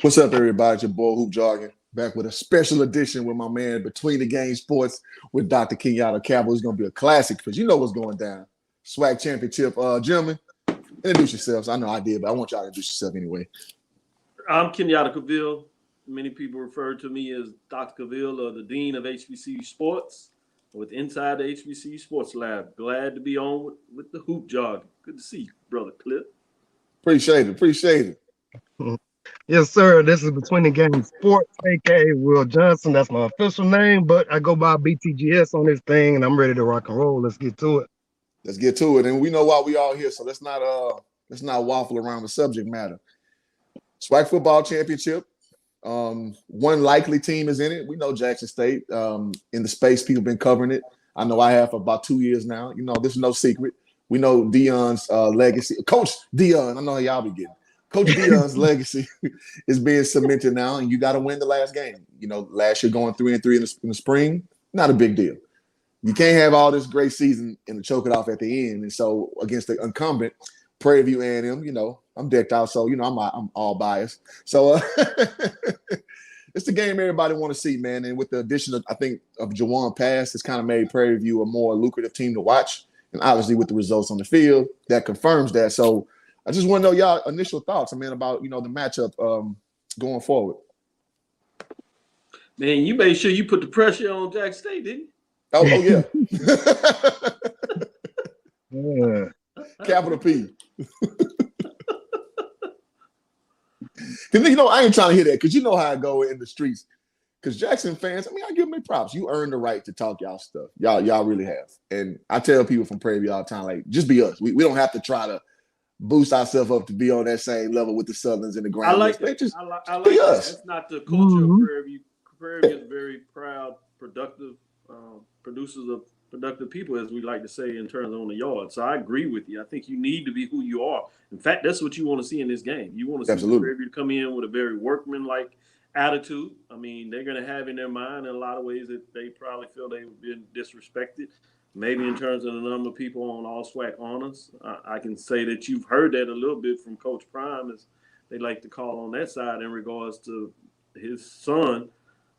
What's up, everybody? It's your boy Hoop Jargon back with a special edition with my man Between the Game Sports with Dr. Kenyatta Campbell. It's going to be a classic because you know what's going down. SWAC Championship. Gentlemen, introduce yourselves. I know I did, but I want y'all to introduce yourself anyway. I'm Kenyatta Cavill. Many people refer to me as Dr. Cavill, or the Dean of HBCU Sports with Inside the HBCU Sports Lab. Glad to be on with the Hoop Jargon. Good to see you, Brother Cliff. Appreciate it. Yes, sir. This is Between the Game Sports, aka Will Johnson. That's my official name, but I go by BTGS on this thing, and I'm ready to rock and roll. Let's get to it. And we know why we all here, so let's not waffle around the subject matter. SWAC football championship. One likely team is in it. We know Jackson State. In the space, people have been covering it. I know I have for about 2 years now. You know, this is no secret. We know Deion's legacy. Coach Deion, I know how y'all be getting. Coach Deion's legacy is being cemented now, and you got to win the last game. You know, last year going 3-3 in the spring, not a big deal. You can't have all this great season and choke it off at the end. And so against the incumbent, Prairie View A&M, you know, I'm decked out, so you know I'm all biased. So it's the game everybody want to see, man. And with the addition of, I think, of Jawan Pass, it's kind of made Prairie View a more lucrative team to watch. And obviously with the results on the field, that confirms that. So I just want to know y'all initial thoughts, about, you know, the matchup going forward. Man, you made sure you put the pressure on Jackson State, didn't you? Oh yeah. Yeah. Capital P. Because, you know, I ain't trying to hear that because you know how I go in the streets. Because Jackson fans, I give them their props. You earned the right to talk y'all stuff. Y'all really have. And I tell people from Prairie View all the time, like, just be us. We don't have to try to boost ourselves up to be on that same level with the Southerns and the Grand. I like that. Just I like be that. us. That's not the culture of Prairie View. Prairie View is very proud, productive, producers of productive people, as we like to say, in terms of on the yard. So I agree with you. I think you need to be who you are. In fact, that's what you want to see in this game. You want to see Prairie View come in with a very workman-like attitude. They're going to have in their mind in a lot of ways that they probably feel they've been disrespected. Maybe in terms of the number of people on all SWAC honors. I can say that you've heard that a little bit from Coach Prime, as they like to call on that side, in regards to his son,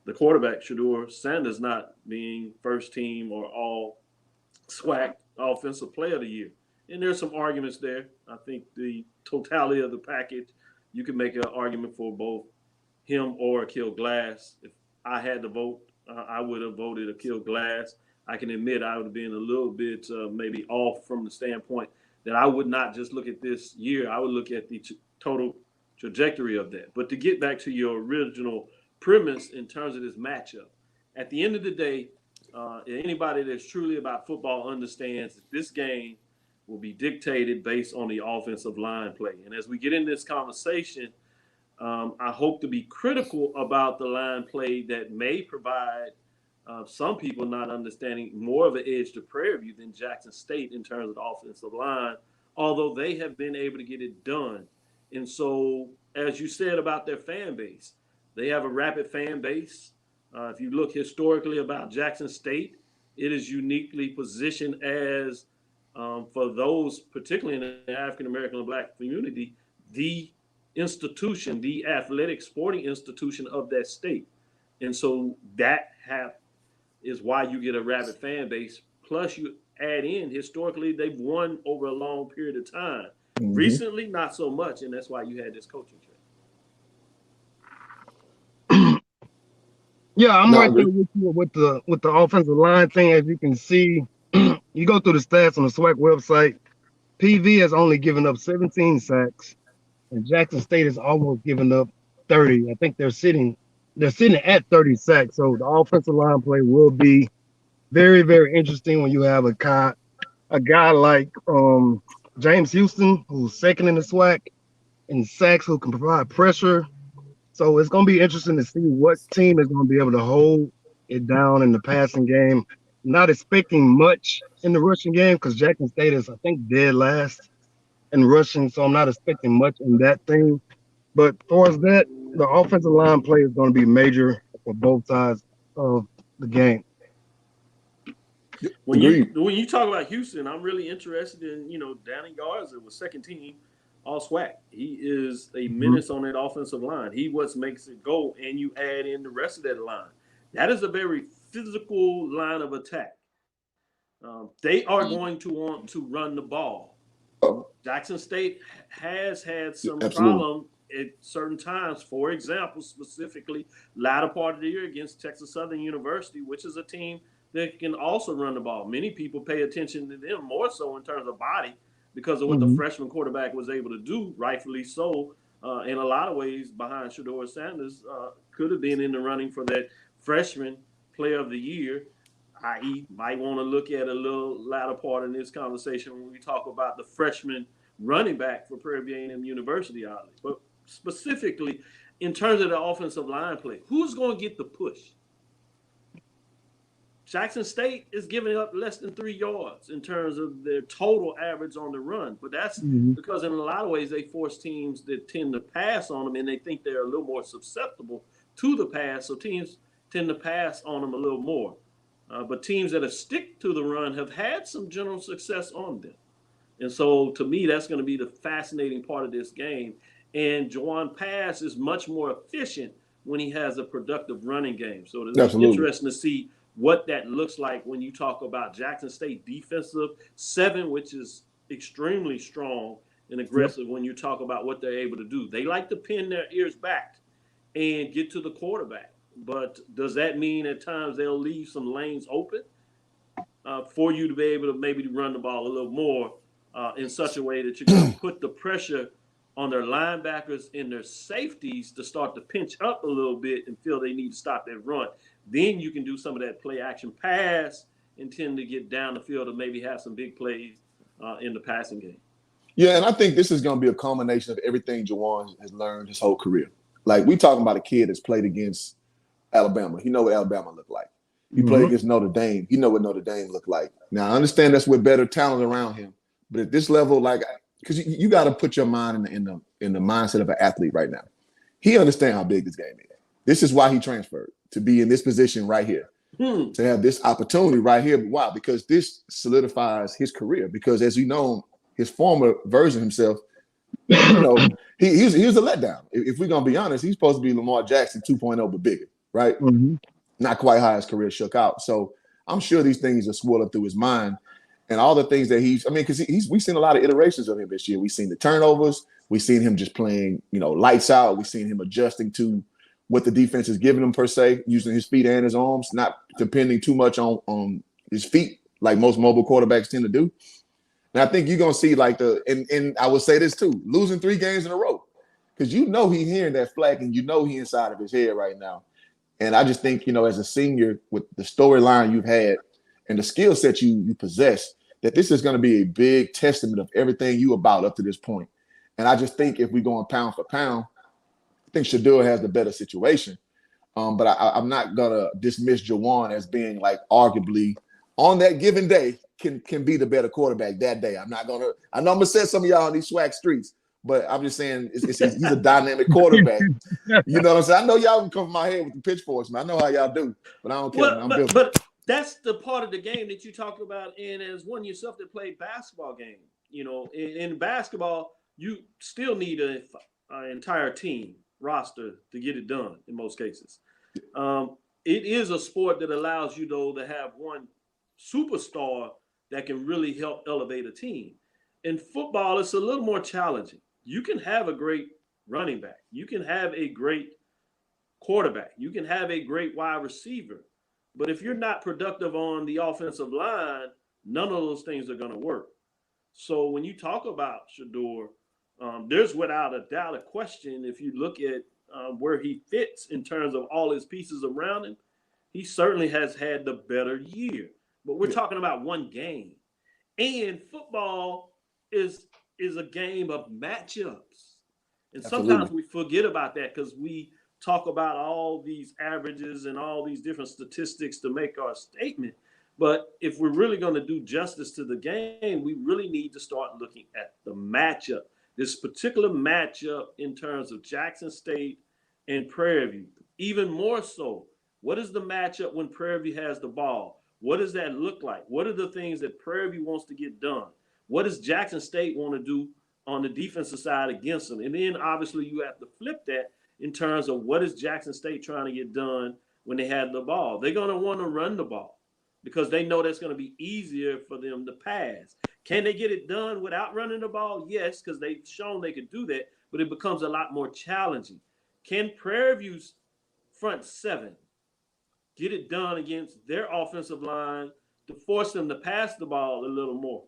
the quarterback, Shedeur Sanders, not being first team or all SWAC offensive player of the year. And there's some arguments there. I think the totality of the package, you can make an argument for both him or Akil Glass. If I had to vote, I would have voted Akil Glass. I can admit I would have been a little bit maybe off from the standpoint that I would not just look at this year. I would look at the total trajectory of that. But to get back to your original premise in terms of this matchup, at the end of the day, anybody that's truly about football understands that this game will be dictated based on the offensive line play. And as we get in this conversation, I hope to be critical about the line play that may provide some people not understanding more of an edge to Prairie View than Jackson State in terms of the offensive line, although they have been able to get it done. And so, as you said about their fan base, they have a rapid fan base. If you look historically about Jackson State, it is uniquely positioned as, for those, particularly in the African-American and Black community, the institution, the athletic sporting institution of that state. And so that is why you get a rabid fan base. Plus, you add in, historically, they've won over a long period of time. Mm-hmm. Recently, not so much, and that's why you had this coaching trend. Yeah, I'm right there with you with the offensive line thing. As you can see, you go through the stats on the SWAC website. PV has only given up 17 sacks, and Jackson State has almost given up 30. I think they're sitting at 30 sacks. So the offensive line play will be very, very interesting when you have a guy like James Houston, who's second in the SWAC, and sacks, who can provide pressure. So it's going to be interesting to see what team is going to be able to hold it down in the passing game. Not expecting much in the rushing game because Jackson State is, I think, dead last in rushing. So I'm not expecting much in that thing. But as far as that, the offensive line play is going to be major for both sides of the game. When you talk about Houston, I'm really interested in, Danny Garza was second team all SWAC. He is a menace on that offensive line. He what makes it go, and you add in the rest of that line. That is a very physical line of attack. They are going to want to run the ball. Jackson State has had some problem at certain times. For example, specifically, latter part of the year against Texas Southern University, which is a team that can also run the ball. Many people pay attention to them more so in terms of body because of what the freshman quarterback was able to do, rightfully so. In a lot of ways, behind Shedeur Sanders, could have been in the running for that freshman player of the year. I.e., might want to look at a little latter part in this conversation when we talk about the freshman running back for Prairie View A&M University, but specifically in terms of the offensive line play, who's going to get the push? Jackson State is giving up less than 3 yards in terms of their total average on the run, but that's because in a lot of ways they force teams that tend to pass on them, and they think they're a little more susceptible to the pass, so teams tend to pass on them a little more. But teams that have stick to the run have had some general success on them. And so to me, that's going to be the fascinating part of this game. And Juwan Pass is much more efficient when he has a productive running game. So it's interesting to see what that looks like when you talk about Jackson State defensive 7, which is extremely strong and aggressive when you talk about what they're able to do. They like to pin their ears back and get to the quarterback. But does that mean at times they'll leave some lanes open for you to be able to maybe run the ball a little more in such a way that you can put the pressure on their linebackers and their safeties to start to pinch up a little bit and feel they need to stop that run? Then you can do some of that play action pass and tend to get down the field and maybe have some big plays in the passing game. Yeah, and I think this is going to be a culmination of everything Juwan has learned his whole career. Like, we talking about a kid that's played against Alabama. He know what Alabama looked like. He played against Notre Dame. He know what Notre Dame looked like. Now, I understand that's with better talent around him, but at this level, like, because you got to put your mind in the mindset of an athlete right now. He understands how big this game is. This is why he transferred, to be in this position right here, to have this opportunity right here. Why? Because this solidifies his career. Because as you know, his former version himself, you know, he was a letdown. If we're gonna be honest, he's supposed to be Lamar Jackson 2.0, but bigger. Right? Not quite how his career shook out. So I'm sure these things are swirling through his mind, and all the things that because we've seen a lot of iterations of him this year. We've seen the turnovers. We've seen him just playing, lights out. We've seen him adjusting to what the defense is giving him per se, using his feet and his arms, not depending too much on his feet like most mobile quarterbacks tend to do. And I think you're going to see and I would say this too, losing 3 games in a row, because he's hearing that flack and he inside of his head right now. And I just think, as a senior, with the storyline you've had and the skill set you possess, that this is going to be a big testament of everything you about up to this point. And I just think if we're going pound for pound, I think Shedeur has the better situation. But I'm not going to dismiss Juwan as being arguably on that given day can be the better quarterback that day. I know I'm going to set some of y'all on these SWAC streets, but I'm just saying he's a dynamic quarterback. You know what I'm saying? I know y'all can come from my head with the pitchforks, man. I know how y'all do, but I don't care. But that's the part of the game that you talked about, and as one yourself that played basketball game. In basketball, you still need an entire team roster to get it done in most cases. It is a sport that allows you, though, to have one superstar that can really help elevate a team. In football, it's a little more challenging. You can have a great running back. You can have a great quarterback. You can have a great wide receiver. But if you're not productive on the offensive line, none of those things are going to work. So when you talk about Shedeur, there's without a doubt a question. If you look at where he fits in terms of all his pieces around him, he certainly has had the better year. But we're talking about one game. And football is a game of matchups. And sometimes we forget about that because we talk about all these averages and all these different statistics to make our statement. But if we're really going to do justice to the game, we really need to start looking at the matchup. This particular matchup in terms of Jackson State and Prairie View, even more so. What is the matchup when Prairie View has the ball? What does that look like? What are the things that Prairie View wants to get done? What does Jackson State want to do on the defensive side against them. And then obviously you have to flip that in terms of what is Jackson State trying to get done when they have the ball. They're going to want to run the ball because they know that's going to be easier for them to pass. Can they get it done without running the ball? Yes, because they've shown they can do that, but it becomes a lot more challenging. Can Prairie View's front seven get it done against their offensive line to force them to pass the ball a little more?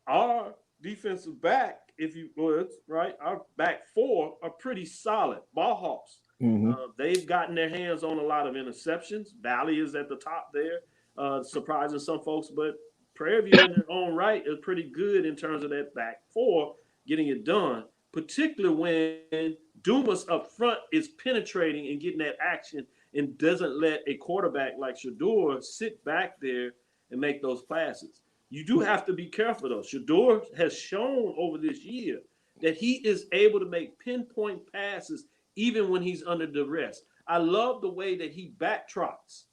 Our defensive back, if you would, right, our back four are pretty solid ball hawks. Mm-hmm. They've gotten their hands on a lot of interceptions. Valley is at the top there, surprising some folks, but Prairie View in their own right is pretty good in terms of that back four getting it done, particularly when Dumas up front is penetrating and getting that action and doesn't let a quarterback like Shador sit back there and make those passes. You do have to be careful, though. Shador has shown over this year that he is able to make pinpoint passes even when he's under duress. I love the way that he backtrots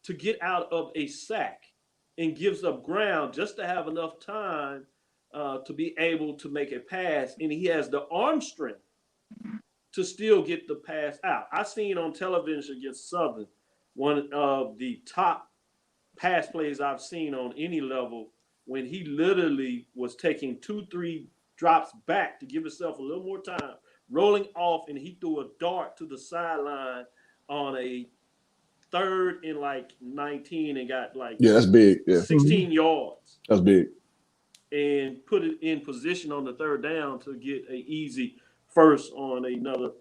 to get out of a sack and gives up ground just to have enough time to be able to make a pass. And he has the arm strength to still get the pass out. I seen on television against Southern one of the top pass plays I've seen on any level when he literally was taking 2-3 drops back to give himself a little more time, rolling off, and he threw a dart to the sideline on a 3rd and like 19 and got like that's big. Yeah, 16 yards. That's big. And put it in position on the 3rd down to get an easy first on another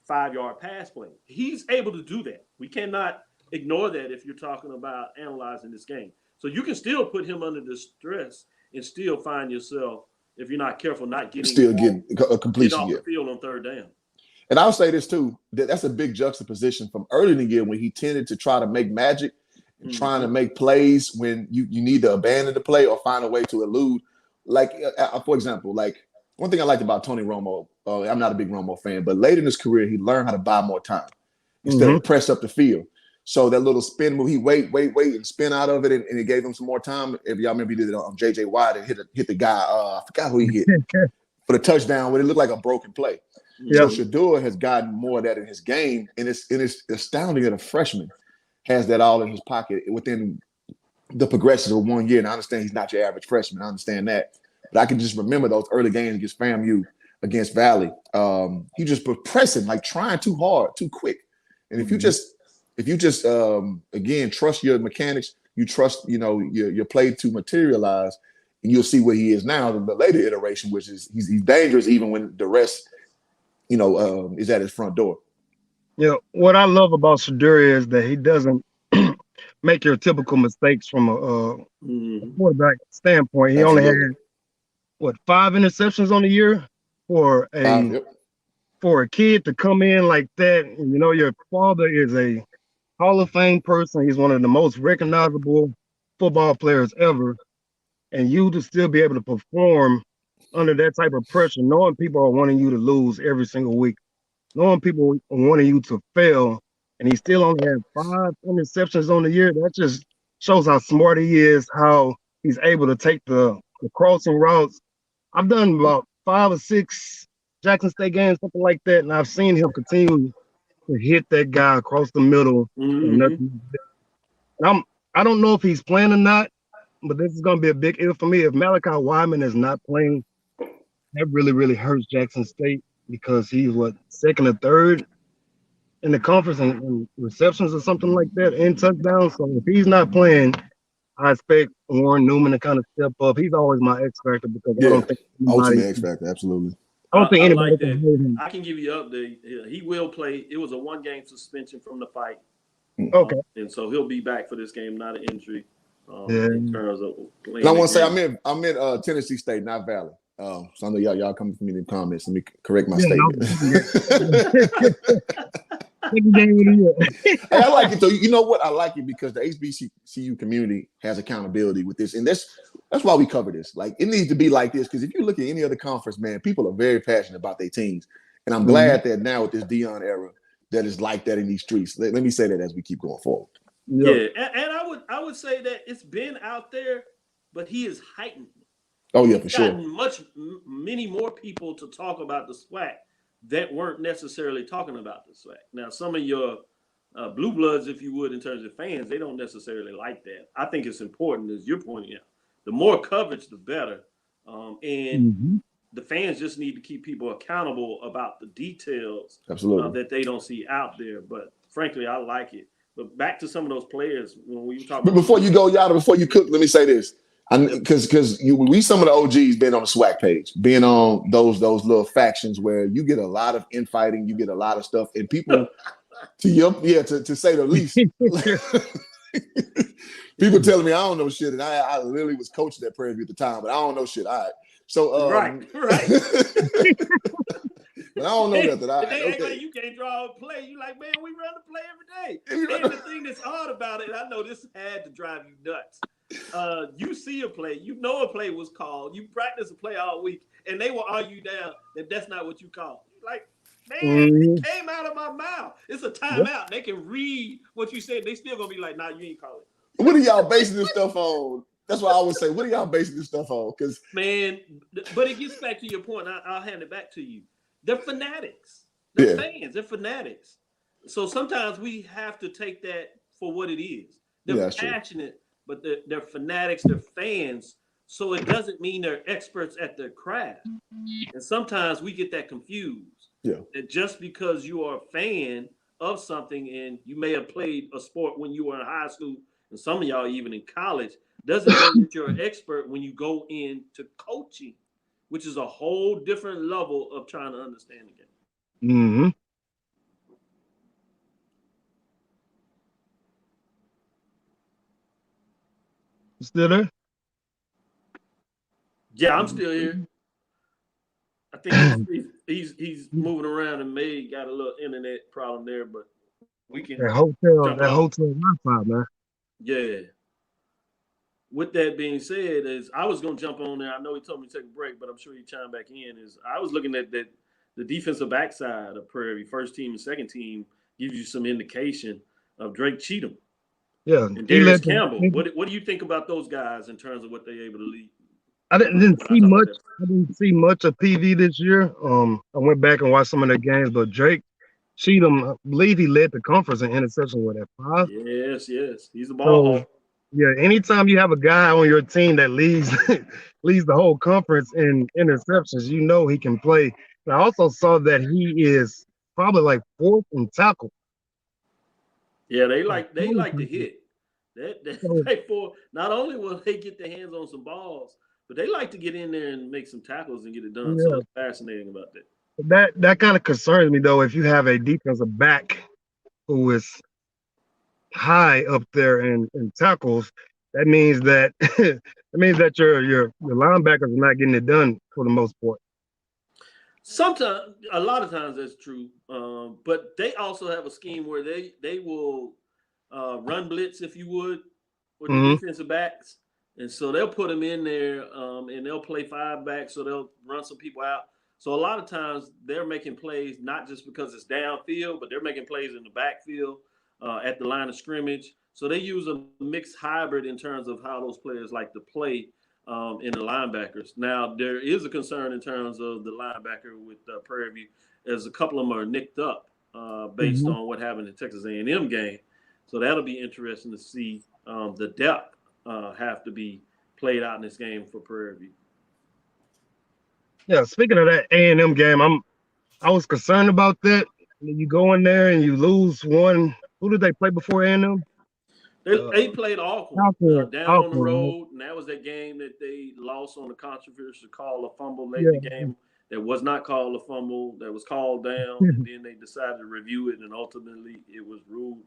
5-yard pass play. He's able to do that. We cannot ignore that if you're talking about analyzing this game. So you can still put him under distress and still find yourself, if you're not careful, not getting a completion off the field on 3rd down. And I'll say this too, that's a big juxtaposition from early in the year when he tended to try to make magic and trying to make plays when you need to abandon the play or find a way to elude. Like, for example, like one thing I liked about Tony Romo, I'm not a big Romo fan, but late in his career, he learned how to buy more time instead of press up the field. So that little spin move, he wait, and spin out of it, and it gave him some more time. If y'all remember, he did it on J.J. Watt and hit the guy. I forgot who he hit for the touchdown, but it looked like a broken play. Yeah. So Shador has gotten more of that in his game, and it's astounding that a freshman has that all in his pocket within the progression of 1 year. And I understand he's not your average freshman. I understand that. But I can just remember those early games against FAMU, against Valley. He just was pressing, like trying too hard, too quick. And if you just again trust your mechanics, you trust your play to materialize, and you'll see where he is now. The later iteration, which is he's dangerous even when the rest, is at his front door. What I love about Shador is that he doesn't make your typical mistakes from a quarterback standpoint. He only had 5 interceptions on the year for a kid to come in like that. And, your father is a Hall of Fame person. He's one of the most recognizable football players ever. And you to still be able to perform under that type of pressure, knowing people are wanting you to lose every single week, knowing people are wanting you to fail, and he still only had 5 interceptions on the year, that just shows how smart he is, how he's able to take the crossing routes. I've done about 5 or 6 Jackson State games, something like that, and I've seen him continue to hit that guy across the middle. And I don't know if he's playing or not, but this is going to be a big if for me. If Malachi Wyman is not playing, that really, really hurts Jackson State because he's 2nd or 3rd in the conference in receptions or something like that, and touchdowns. So if he's not playing, I expect Warren Newman to kind of step up. He's always my X factor because I don't think ultimate X factor, absolutely. I don't think anybody like can hold him. I can give you an update. He will play. It was a 1-game suspension from the fight. Okay. And so he'll be back for this game, not an injury. In terms of playing. And I want to say I'm in Tennessee State, not Valley. So I know y'all coming from me in the comments. Let me correct my statement. I like it though. You know what? I like it because the HBCU community has accountability with this, and that's why we cover this. Like it needs to be like this because if you look at any other conference, man, people are very passionate about their teams, and I'm glad that now with this Deion era, that is like that in these streets. Let me say that as we keep going forward. Yeah, and I would say that it's been out there, but he is heightened. Oh yeah, for sure. Gotten many more people to talk about the SWAC that weren't necessarily talking about the SWAC. Now, some of your blue bloods, if you would, in terms of fans, they don't necessarily like that. I think it's important, as you're pointing out. The more coverage, the better. And the fans just need to keep people accountable about the details that they don't see out there. But frankly, I like it. But back to some of those players when we talk. But before you go, Yada, before you cook, let me say this. Because we some of the OGs been on the SWAC page, being on those little factions where you get a lot of infighting, you get a lot of stuff, and people to say the least. People telling me I don't know shit, and I literally was coaching at Prairie at the time, but I don't know shit. All right. So right. But I don't know nothing. They act like you can't draw a play. You like, man, we run the play every day. And the thing that's hard about it, I know this had to drive you nuts. You see a play, you know a play was called, you practice a play all week, and they will argue down that that's not what you called. Like, man, it came out of my mouth. It's a timeout. They can read what you said. They still gonna be like, nah, you ain't call it. What are y'all basing this stuff on? That's what I always say. What are y'all basing this stuff on? Because man, but it gets back to your point. I'll hand it back to you. They're fanatics. They're fans. They're fanatics. So sometimes we have to take that for what it is. They're passionate, but they're fanatics. They're fans. So it doesn't mean they're experts at their craft. And sometimes we get that confused. Yeah. That just because you are a fan of something and you may have played a sport when you were in high school, and some of y'all even in college, doesn't mean that you're an expert when you go into coaching, which is a whole different level of trying to understand the game. Mm-hmm. You still there? Yeah, I'm still here. I think he's moving around and got a little internet problem there, but we can that hotel Wi-Fi, man. Yeah. With that being said, is I was gonna jump on there. I know he told me to take a break, but I'm sure he chimed back in. Is I was looking at that the defensive backside of Prairie, first team and second team, gives you some indication of Drake Cheatham. Yeah. And Darius Campbell. What do you think about those guys in terms of what they're able to lead? I didn't see much. I didn't see much of PV this year. I went back and watched some of the games, but Drake Cheatham, I believe he led the conference in interception with that 5. Yes. He's a ball hawk. Yeah, anytime you have a guy on your team that leads leads the whole conference in interceptions, you know he can play. And I also saw that he is probably like 4th in tackle. Yeah, they like to hit. That for not only will they get their hands on some balls, but they like to get in there and make some tackles and get it done. Yeah. So it's fascinating about that. That kind of concerns me though. If you have a defensive back who is high up there in tackles, that means that your linebackers are not getting it done for the most part. Sometimes, a lot of times that's true, but they also have a scheme where they will run blitz, if you would, with the defensive backs, and so they'll put them in there, and they'll play 5 backs, so they'll run some people out. So a lot of times they're making plays not just because it's downfield, but they're making plays in the backfield. At the line of scrimmage. So they use a mixed hybrid in terms of how those players like to play in the linebackers. Now, there is a concern in terms of the linebacker with Prairie View, as a couple of them are nicked up based on what happened in the Texas A&M game. So that'll be interesting to see the depth have to be played out in this game for Prairie View. Yeah, speaking of that A&M game, I was concerned about that. You go in there and you lose one. Who did they play before A&M? They played Alcorn down on the road, and that was that game that they lost on the controversial call a fumble late in the game. That was not called a fumble. That was called down, and then they decided to review it, and ultimately it was ruled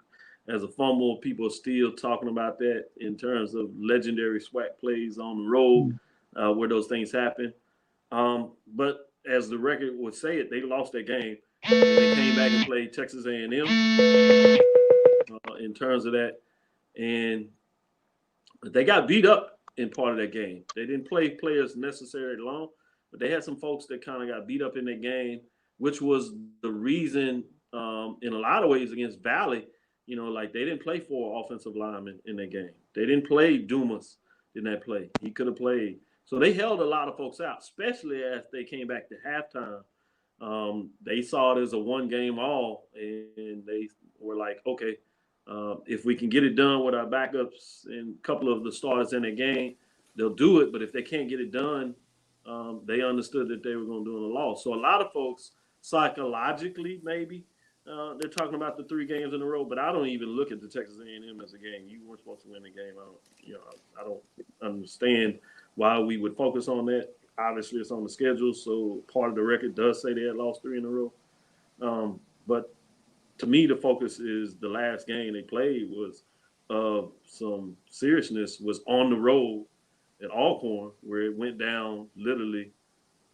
as a fumble. People are still talking about that in terms of legendary SWAC plays on the road where those things happen. But as the record would say it, they lost that game. They came back and played Texas A&M in terms of that. And they got beat up in part of that game. They didn't play players necessarily long, but they had some folks that kind of got beat up in that game, which was the reason in a lot of ways against Valley. You know, like they didn't play 4 offensive linemen in that game. They didn't play Dumas in that play. He could have played. So they held a lot of folks out, especially as they came back to halftime. They saw it as a one-game all, and they were like, okay, if we can get it done with our backups and a couple of the starters in the game, they'll do it. But if they can't get it done, they understood that they were going to do it a loss. So a lot of folks psychologically, maybe, they're talking about the 3 games in a row, but I don't even look at the Texas A&M as a game. You weren't supposed to win the game. I don't understand why we would focus on that. Obviously, it's on the schedule, so part of the record does say they had lost 3 in a row. But to me, the focus is the last game they played was some seriousness, was on the road at Alcorn, where it went down literally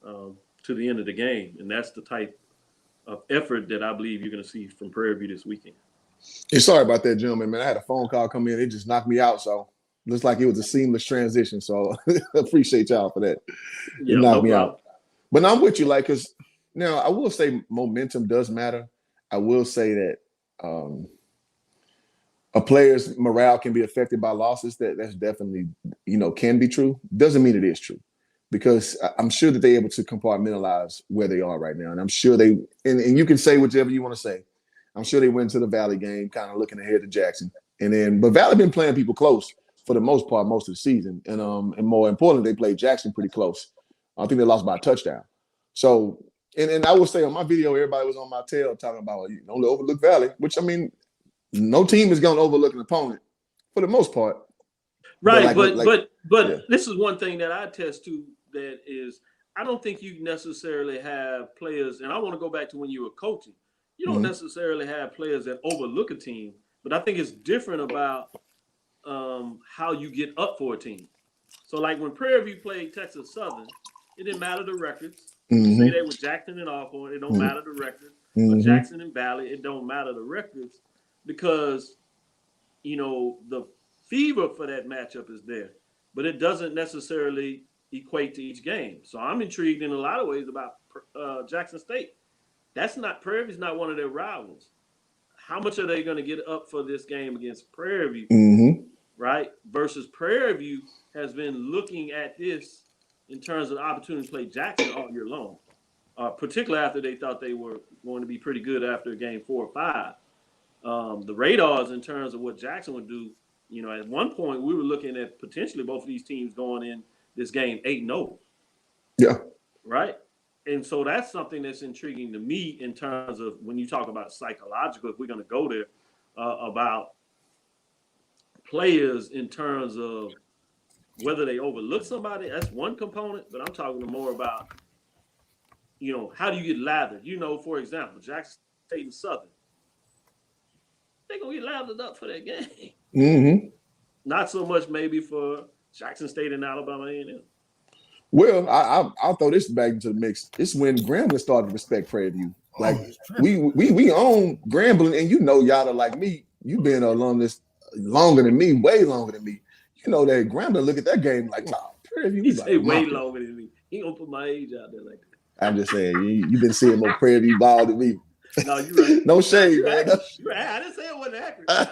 to the end of the game. And that's the type of effort that I believe you're going to see from Prairie View this weekend. Hey, sorry about that, gentlemen, man. I had a phone call come in. It just knocked me out, so looks like it was a seamless transition. So appreciate y'all for that. Yeah, it knocked me problem. out. But I'm with you, like, because now I will say momentum does matter. I will say that a player's morale can be affected by losses. That's definitely, can be true. Doesn't mean it is true, because I'm sure that they're able to compartmentalize where they are right now. And I'm sure and you can say whatever you want to say. I'm sure they went to the Valley game, kind of looking ahead to Jackson. But Valley been playing people close for the most part, most of the season. And more importantly, they played Jackson pretty close. I think they lost by a touchdown. So, and I will say on my video, everybody was on my tail talking about, don't overlook Valley, which, I mean, no team is going to overlook an opponent for the most part. Right, but yeah. This is one thing that I attest to, that is, I don't think you necessarily have players, and I want to go back to when you were coaching. You don't necessarily have players that overlook a team, but I think it's different about how you get up for a team. So, like when Prairie View played Texas Southern, it didn't matter the records. Say they were Jackson and Alcorn, it don't matter the records. But Jackson and Valley, it don't matter the records, because the fever for that matchup is there, but it doesn't necessarily equate to each game. So I'm intrigued in a lot of ways about Jackson State. Prairie View's not one of their rivals. How much are they going to get up for this game against Prairie View, right? Versus Prairie View has been looking at this in terms of the opportunity to play Jackson all year long, particularly after they thought they were going to be pretty good after game 4 or 5. The radars in terms of what Jackson would do, at one point we were looking at potentially both of these teams going in this game 8-0. Yeah. Right? And so that's something that's intriguing to me in terms of when you talk about psychological, if we're going to go there, about players in terms of whether they overlook somebody. That's one component, but I'm talking more about, how do you get lathered? For example, Jackson State and Southern, they're going to get lathered up for that game. Not so much maybe for Jackson State and Alabama A&M. Well, I'll throw this back into the mix. It's when Grambling started to respect Prairie View. Like we own Grambling, and y'all are like me. You've been along this longer than me, way longer than me. That Grambling look at that game like, nah, Prairie View. He say way longer than me. He gonna put my age out there like that. I'm just saying, you've been seeing more Prairie View ball than me. No, you're right. No shade, man. You're right. I didn't say it wasn't accurate.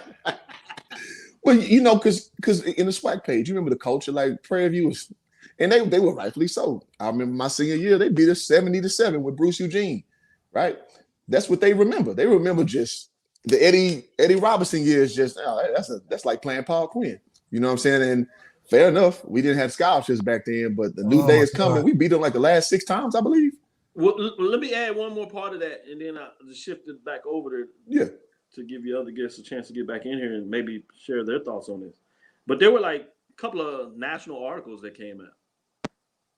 Well, because in the SWAC page, you remember the culture, like Prairie View was. And they were rightfully so. I remember my senior year, they beat us 70-7 with Bruce Eugene, right? That's what they remember. They remember just the Eddie Robinson years. That's like playing Paul Quinn. You know what I'm saying? And fair enough, we didn't have scholarships back then, but the new day is coming. We beat them like the last 6 times, I believe. Well, let me add one more part of that, and then I'll just shift it back over there. Yeah. To give you other guests a chance to get back in here and maybe share their thoughts on this. But there were like a couple of national articles that came out.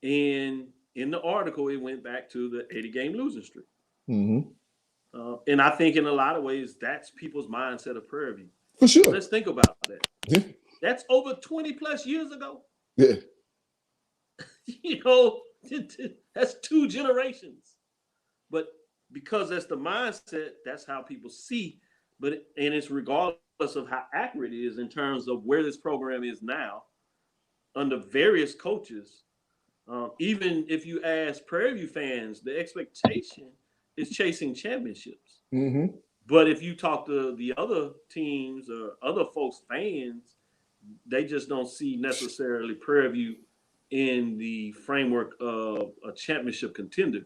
And in the article, it went back to the 80-game losing streak. And I think in a lot of ways, that's people's mindset of Prairie View. For sure. Let's think about that. Yeah. That's over 20 plus years ago. Yeah. That's 2 generations. But because that's the mindset, that's how people see. And it's regardless of how accurate it is in terms of where this program is now under various coaches. Even if you ask Prairie View fans, the expectation is chasing championships. But if you talk to the other teams or other folks' fans, they just don't see necessarily Prairie View in the framework of a championship contender.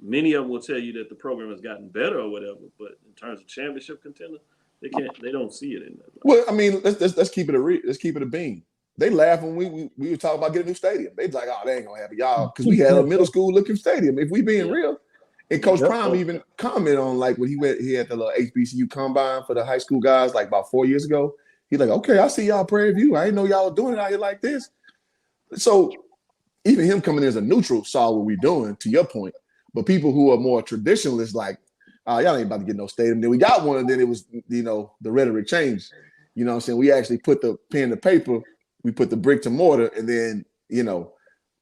Many of them will tell you that the program has gotten better or whatever, but in terms of championship contender, they don't see it in that. Well, I mean, let's keep it let's keep it a bean. They laugh when we were talking about getting a new stadium. They're like, "Oh, they ain't gonna have it, y'all," because we had a middle school looking stadium. If we being real, and Coach Prime even commented on like when he had the little HBCU combine for the high school guys like about 4 years ago. He's like, "Okay, I see y'all Prairie View. I didn't know y'all were doing it out here like this." So even him coming in as a neutral saw what we're doing. To your point, but people who are more traditionalists like, y'all ain't about to get no stadium. Then we got one, and then it was, the rhetoric changed. You know what I'm saying? We actually put the pen to paper, we put the brick to mortar, and then,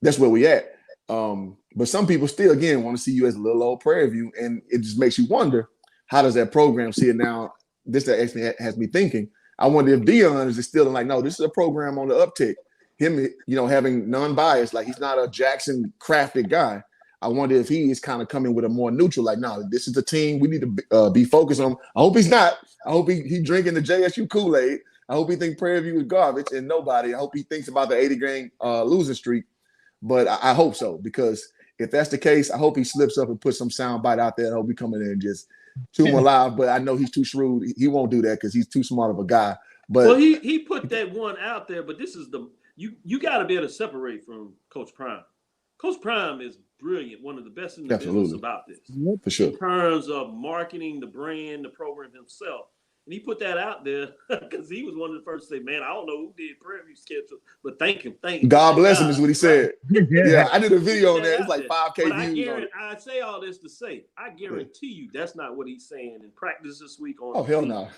that's where we at. But some people still, again, want to see you as a little old Prairie View, and it just makes you wonder, how does that program see it now? This actually has me thinking. I wonder if Dion is still like, no, this is a program on the uptick. Him, having non-bias, like he's not a Jackson crafted guy. I wonder if he is kind of coming with a more neutral, like, no, this is the team we need to be focused on. I hope he's not. I hope he drinking the JSU Kool-Aid. I hope he thinks Prairie View is garbage and nobody. I hope he thinks about the 80-game losing streak. But I hope so, because if that's the case, I hope he slips up and puts some sound bite out there. I hope he come in there and just chew him alive. But I know he's too shrewd. He won't do that because he's too smart of a guy. But he put that one out there. But this is you got to be able to separate from Coach Prime. Coach Prime is brilliant, one of the best in the business about this. For sure. In terms of marketing the brand, the program himself. And he put that out there because he was one of the first to say, man, I don't know who did Prairie View schedule, but thank him. God bless him is what he said. Yeah, I did a video on that. It's like 5K but views. I say all this to say, I guarantee you that's not what he's saying in practice this week. Hell no.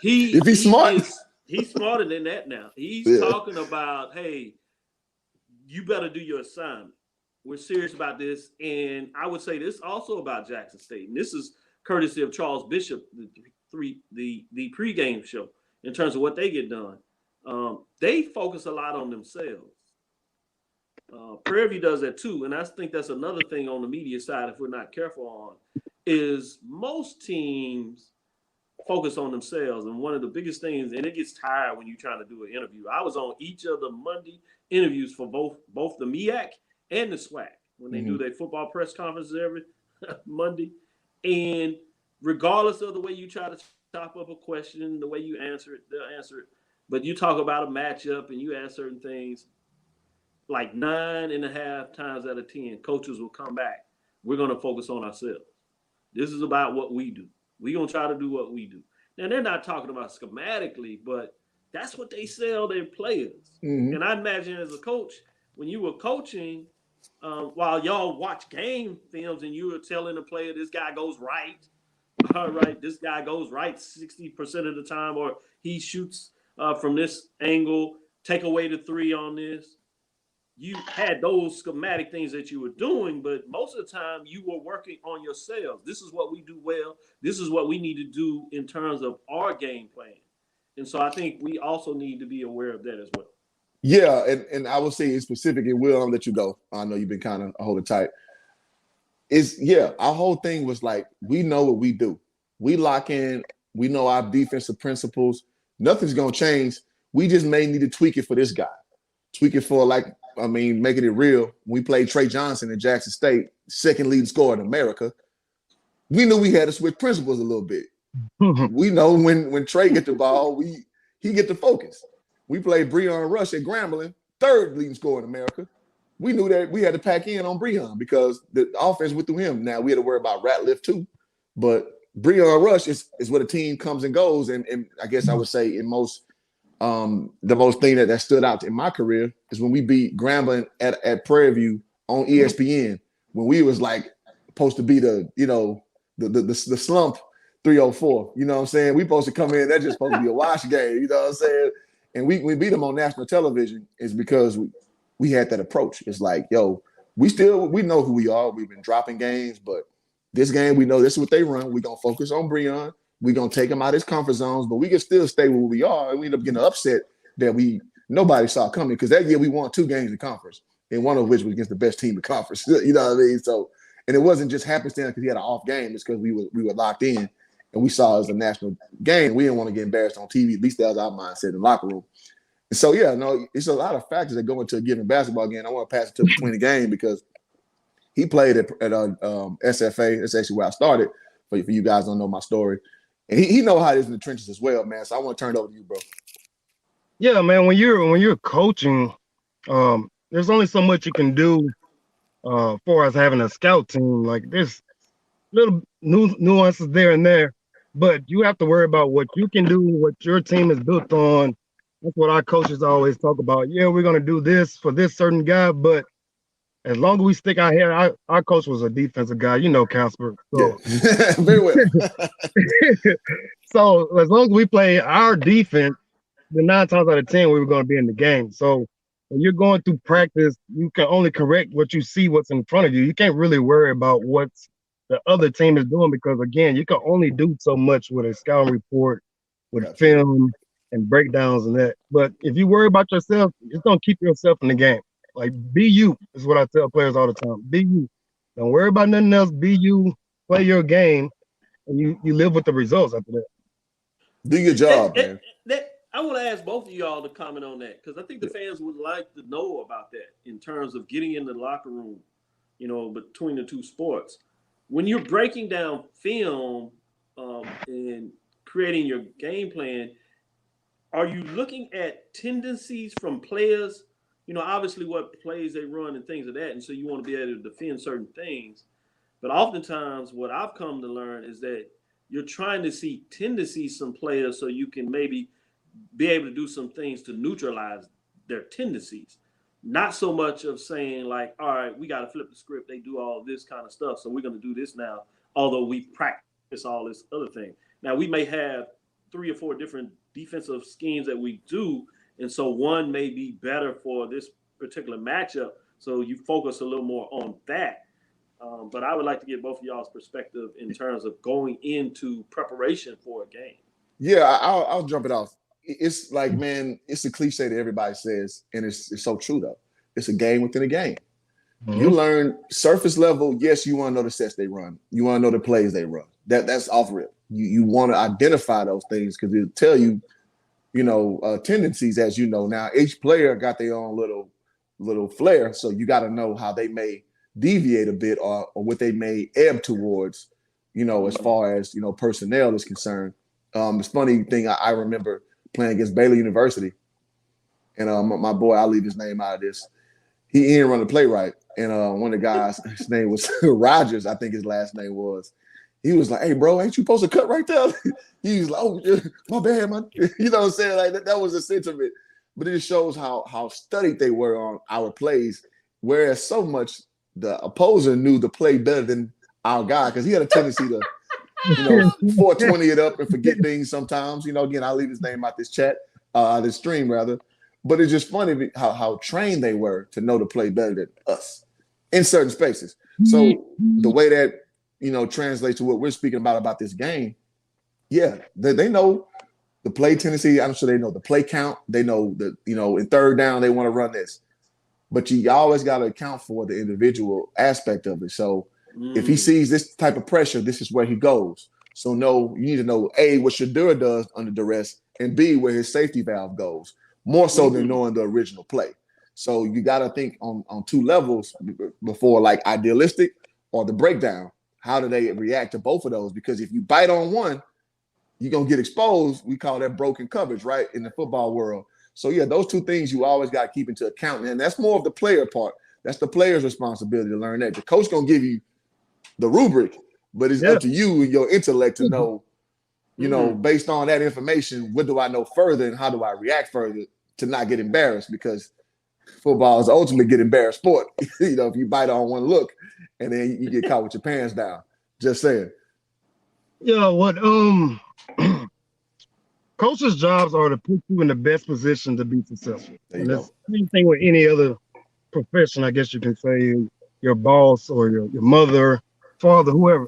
If he's smart. He's smarter than that now. He's talking about, hey, you better do your assignment. We're serious about this. And I would say this also about Jackson State. And this is courtesy of Charles Bishop, the pregame show, in terms of what they get done. They focus a lot on themselves. Prairie View does that too. And I think that's another thing on the media side, if we're not careful on, is most teams focus on themselves. And one of the biggest things, and it gets tired when you're trying to do an interview. I was on each of the Monday interviews for both the MEAC and the SWAC when they do their football press conferences every Monday. And regardless of the way you try to chop up a question, the way you answer it, they'll answer it. But you talk about a matchup and you ask certain things, like 9.5 times out of 10, coaches will come back. We're going to focus on ourselves. This is about what we do. We're going to try to do what we do. Now, they're not talking about schematically, but that's what they sell their players. And I imagine as a coach, when you were coaching, while y'all watch game films and you were telling the player, this guy goes right, all right, this guy goes right 60% of the time, or he shoots from this angle, take away the 3 on this. You had those schematic things that you were doing, but most of the time you were working on yourselves. This is what we do well. This is what we need to do in terms of our game plan. And so I think we also need to be aware of that as well. Yeah, and I will say in specific, and Will, I'll let you go. I know you've been kind of holding tight. Our whole thing was like, we know what we do. We lock in. We know our defensive principles. Nothing's going to change. We just may need to tweak it for this guy. Tweak it for, making it real. We played Trey Johnson at Jackson State, second leading scorer in America. We knew we had to switch principles a little bit. We know when Trey get the ball, he get the focus. We played Breon Rush at Grambling, third leading scorer in America. We knew that we had to pack in on Breon because the offense went through him. Now we had to worry about Ratliff too, but Breon Rush is where the team comes and goes. And I guess I would say in most the most thing that stood out in my career is when we beat Grambling at Prairie View on ESPN, when we was like supposed to be the slump 304. You know what I'm saying? We supposed to come in, that's just supposed to be a wash game, you know what I'm saying? And we beat them on national television is because we had that approach. It's like, yo, we know who we are. We've been dropping games, but this game, we know this is what they run. We're going to focus on Breon. We're going to take him out of his comfort zones, but we can still stay where we are. And we end up getting an upset that nobody saw coming because that year we won 2 games in conference, and one of which was against the best team in conference. You know what I mean? So, and it wasn't just happenstance because he had an off game. It's because we were locked in, and we saw it as a national game. We didn't want to get embarrassed on TV. At least that was our mindset in the locker room. So yeah, no, it's a lot of factors that go into a given basketball game. I want to pass it to between the game because he played at SFA. That's actually where I started. For you guys don't know my story, and he know how it is in the trenches as well, man. So I want to turn it over to you, bro. Yeah, man. When you're coaching, there's only so much you can do for us having a scout team. Like there's little nuances there and there, but you have to worry about what you can do, what your team is built on. That's what our coaches always talk about. Yeah, we're gonna do this for this certain guy, but as long as we stick our head, our coach was a defensive guy, you know, Casper. So yeah. Very well. So as long as we play our defense, the 9 times out of 10 we were going to be in the game. So when you're going through practice, you can only correct what you see, what's in front of you. You can't really worry about what the other team is doing because again, you can only do so much with a scouting report, with film and breakdowns and that. But if you worry about yourself, just don't keep yourself in the game. Like, be you is what I tell players all the time. Be you. Don't worry about nothing else. Be you. Play your game, and you live with the results after that. Do your job, man. I want to ask both of y'all to comment on that because I think the fans would like to know about that in terms of getting in the locker room, you know, between the two sports. When you're breaking down film and creating your game plan, are you looking at tendencies from players? You know, obviously what plays they run and things of that. And so you want to be able to defend certain things. But oftentimes what I've come to learn is that you're trying to see tendencies from players so you can maybe be able to do some things to neutralize their tendencies. Not so much of saying like, all right, we got to flip the script. They do all this kind of stuff. So we're going to do this now, although we practice all this other thing. Now we may have 3 or 4 different defensive schemes that we do. And so one may be better for this particular matchup. So you focus a little more on that. But I would like to get both of y'all's perspective in terms of going into preparation for a game. Yeah, I'll jump it off. It's like, man, it's a cliche that everybody says, and it's so true, though. It's a game within a game. Mm-hmm. You learn surface level. Yes, you want to know the sets they run. You want to know the plays they run. That's off rip. You want to identify those things because it'll tell you, you know, tendencies, as you know. Now, each player got their own little flair, so you got to know how they may deviate a bit or what they may ebb towards, you know, as far as, you know, personnel is concerned. It's funny thing, I remember playing against Baylor University, and my boy, I'll leave his name out of this. He didn't run the play right, and one of the guys, his name was Rogers, I think his last name was. He was like, "Hey, bro, ain't you supposed to cut right there?" He was like, "Oh, my bad, man." You know what I'm saying? Like that was the sense of it. But it shows how studied they were on our plays, whereas so much the opposer knew the play better than our guy because he had a tendency to, you know, 420 it up and forget things sometimes. You know, again, I'll leave his name out this chat, this stream rather. But it's just funny how trained they were to know the play better than us in certain spaces. So the way that, you know, translates to what we're speaking about this game, yeah, they know the play tendency. I'm sure they know the play count. They know that, you know, in third down, they want to run this. But you always got to account for the individual aspect of it. So if he sees this type of pressure, this is where he goes. So you need to know, A, what Shadura does under duress, and B, where his safety valve goes, more so than knowing the original play. So you got to think on 2 levels before, like, idealistic or the breakdown. How do they react to both of those? Because if you bite on one, you're going to get exposed. We call that broken coverage, right, in the football world. So, yeah, those 2 things you always got to keep into account. And that's more of the player part. That's the player's responsibility to learn that. The coach going to give you the rubric, but it's up to you and your intellect to know, you know, based on that information, what do I know further and how do I react further to not get embarrassed? Because football is ultimately get embarrassed sport. You know, if you bite on one look and then you get caught with your pants down. Just saying. Yeah, what coaches' jobs are to put you in the best position to be successful. And that's the same thing with any other profession, I guess you can say, your boss or your mother, father, whoever.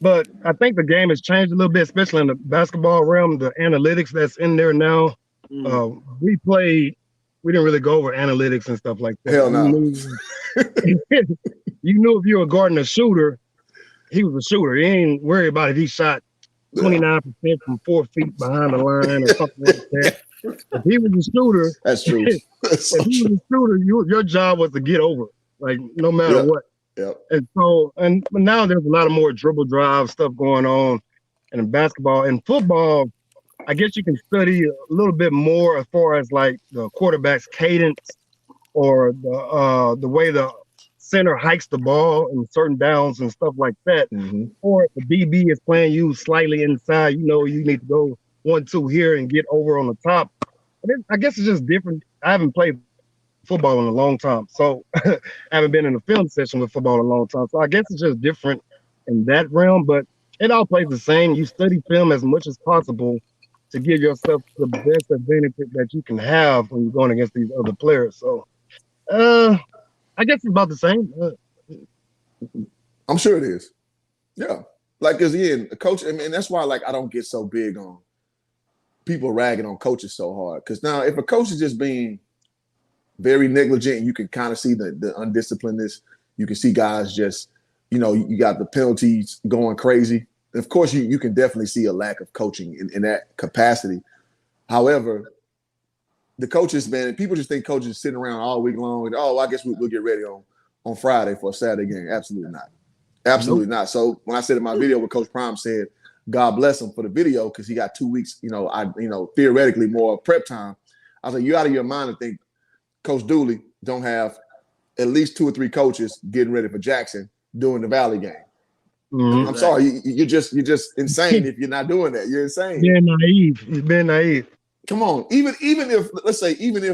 But I think the game has changed a little bit, especially in the basketball realm, the analytics that's in there now. We didn't really go over analytics and stuff like that. Hell no. You knew if you were guarding a shooter, he was a shooter. He ain't worried about if he shot 29% from 4 feet behind the line or something like that. if he was a shooter, That's true. That's so if he was true. a shooter, your job was to get over it, like no matter Yep. what. Yep. And so, but now there's a lot of more dribble drive stuff going on, and in basketball and football, I guess you can study a little bit more as far as like the quarterback's cadence or the way the center hikes the ball in certain downs and stuff like that. Mm-hmm. Or if the DB is playing you slightly inside, you need to go 1-2 here and get over on the top. I guess it's just different. I haven't played football in a long time, so I haven't been in a film session with football in a long time. So I guess it's just different in that realm, but it all plays the same. You study film as much as possible to give yourself the best advantage that you can have when you're going against these other players. So I guess it's about the same. I'm sure it is. Yeah. Like, because again, the coach, and that's why like I don't get so big on people ragging on coaches so hard. Because now if a coach is just being very negligent, you can kind of see the undisciplinedness. You can see guys just, you got the penalties going crazy. Of course, you can definitely see a lack of coaching in that capacity. However, the coaches, man, people just think coaches sitting around all week long. And, I guess we'll get ready on Friday for a Saturday game. Absolutely not. Absolutely not. So when I said in my video what Coach Prime said, God bless him for the video because he got 2 weeks, theoretically more prep time. I was like, you out of your mind to think Coach Dooley don't have at least 2 or 3 coaches getting ready for Jackson doing the Valley game. Mm-hmm. I'm sorry, you're just insane if you're not doing that. You're insane. You're being naive. Come on, even if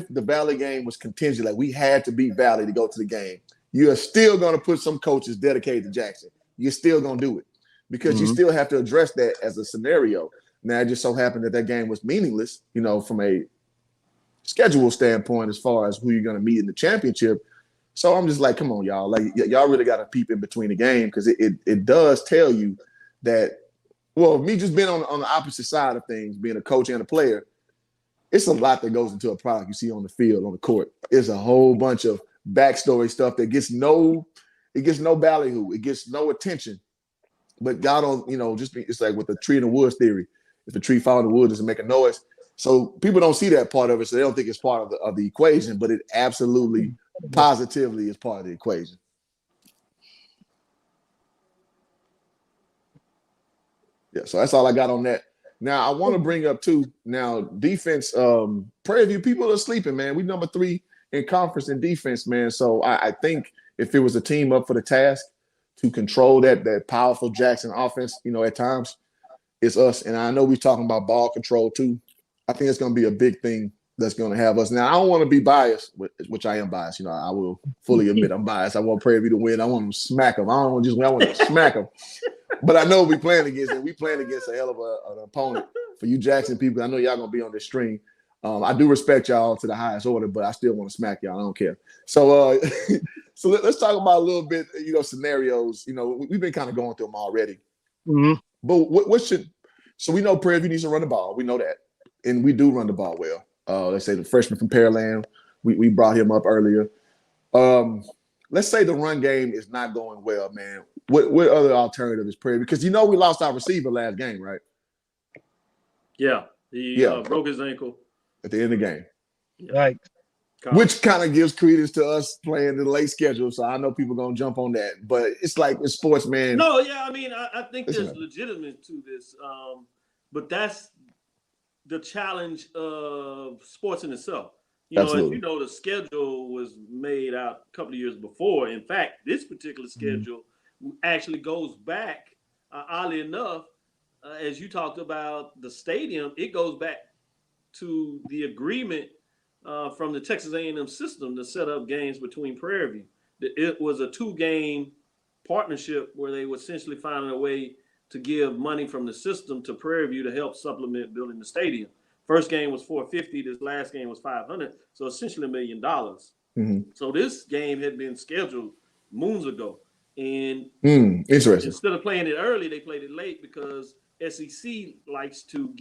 the Valley game was contingent, like we had to beat Valley to go to the game, you're still going to put some coaches dedicated to Jackson. You're still going to do it because you still have to address that as a scenario. Now, it just so happened that game was meaningless, from a schedule standpoint as far as who you're going to meet in the championship. So I'm just like, come on, y'all. Like, y'all really got to peep in between the game because it does tell you that, well, me just being on the opposite side of things, being a coach and a player, it's a lot that goes into a product you see on the field, on the court. It's a whole bunch of backstory stuff that gets no ballyhoo. It gets no attention. But God don't, it's like with the tree in the woods theory. If the tree fall in the wood, doesn't make a noise. So people don't see that part of it, so they don't think it's part of the equation, but it absolutely, positively is part of the equation. Yeah, so that's all I got on that. Now, I want to bring up, too, defense. Prairie View, people are sleeping, man. We number 3 in conference in defense, man. So I think if it was a team up for the task to control that powerful Jackson offense, at times, it's us. And I know we're talking about ball control, too. I think it's going to be a big thing that's going to have us. Now, I don't want to be biased, which I am biased. I will fully admit I'm biased. I want Prairie View to win. I want them to smack them. I don't want to just win. I want to smack them. But I know we playing against it. We playing against a hell of an opponent. For you Jackson people, I know y'all going to be on this stream. I do respect y'all to the highest order, but I still want to smack y'all. I don't care. So so let's talk about a little bit, scenarios. We've been kind of going through them already. Mm-hmm. But what should – so we know Prairie View needs to run the ball. We know that. And we do run the ball well. Let's say the freshman from Pearland, we brought him up earlier. Let's say the run game is not going well, man. What other alternative is Prairie? Because we lost our receiver last game, right? Yeah. He broke his ankle at the end of the game. Right. Which kind of gives credence to us playing the late schedule. So I know people going to jump on that. But it's like with sports, man. No, yeah. I mean, I think there's legitimate to this. But that's the challenge of sports in itself. Absolutely. As the schedule was made out a couple of years before. In fact, this particular schedule actually goes back, oddly enough, as you talked about the stadium, it goes back to the agreement from the Texas A&M system to set up games between Prairie View. It was a 2-game partnership where they were essentially finding a way to give money from the system to Prairie View to help supplement building the stadium. First game was $450. This last game was $500. So essentially $1 million. Mm-hmm. So this game had been scheduled moons ago. And interesting. Instead of playing it early, they played it late because SEC likes to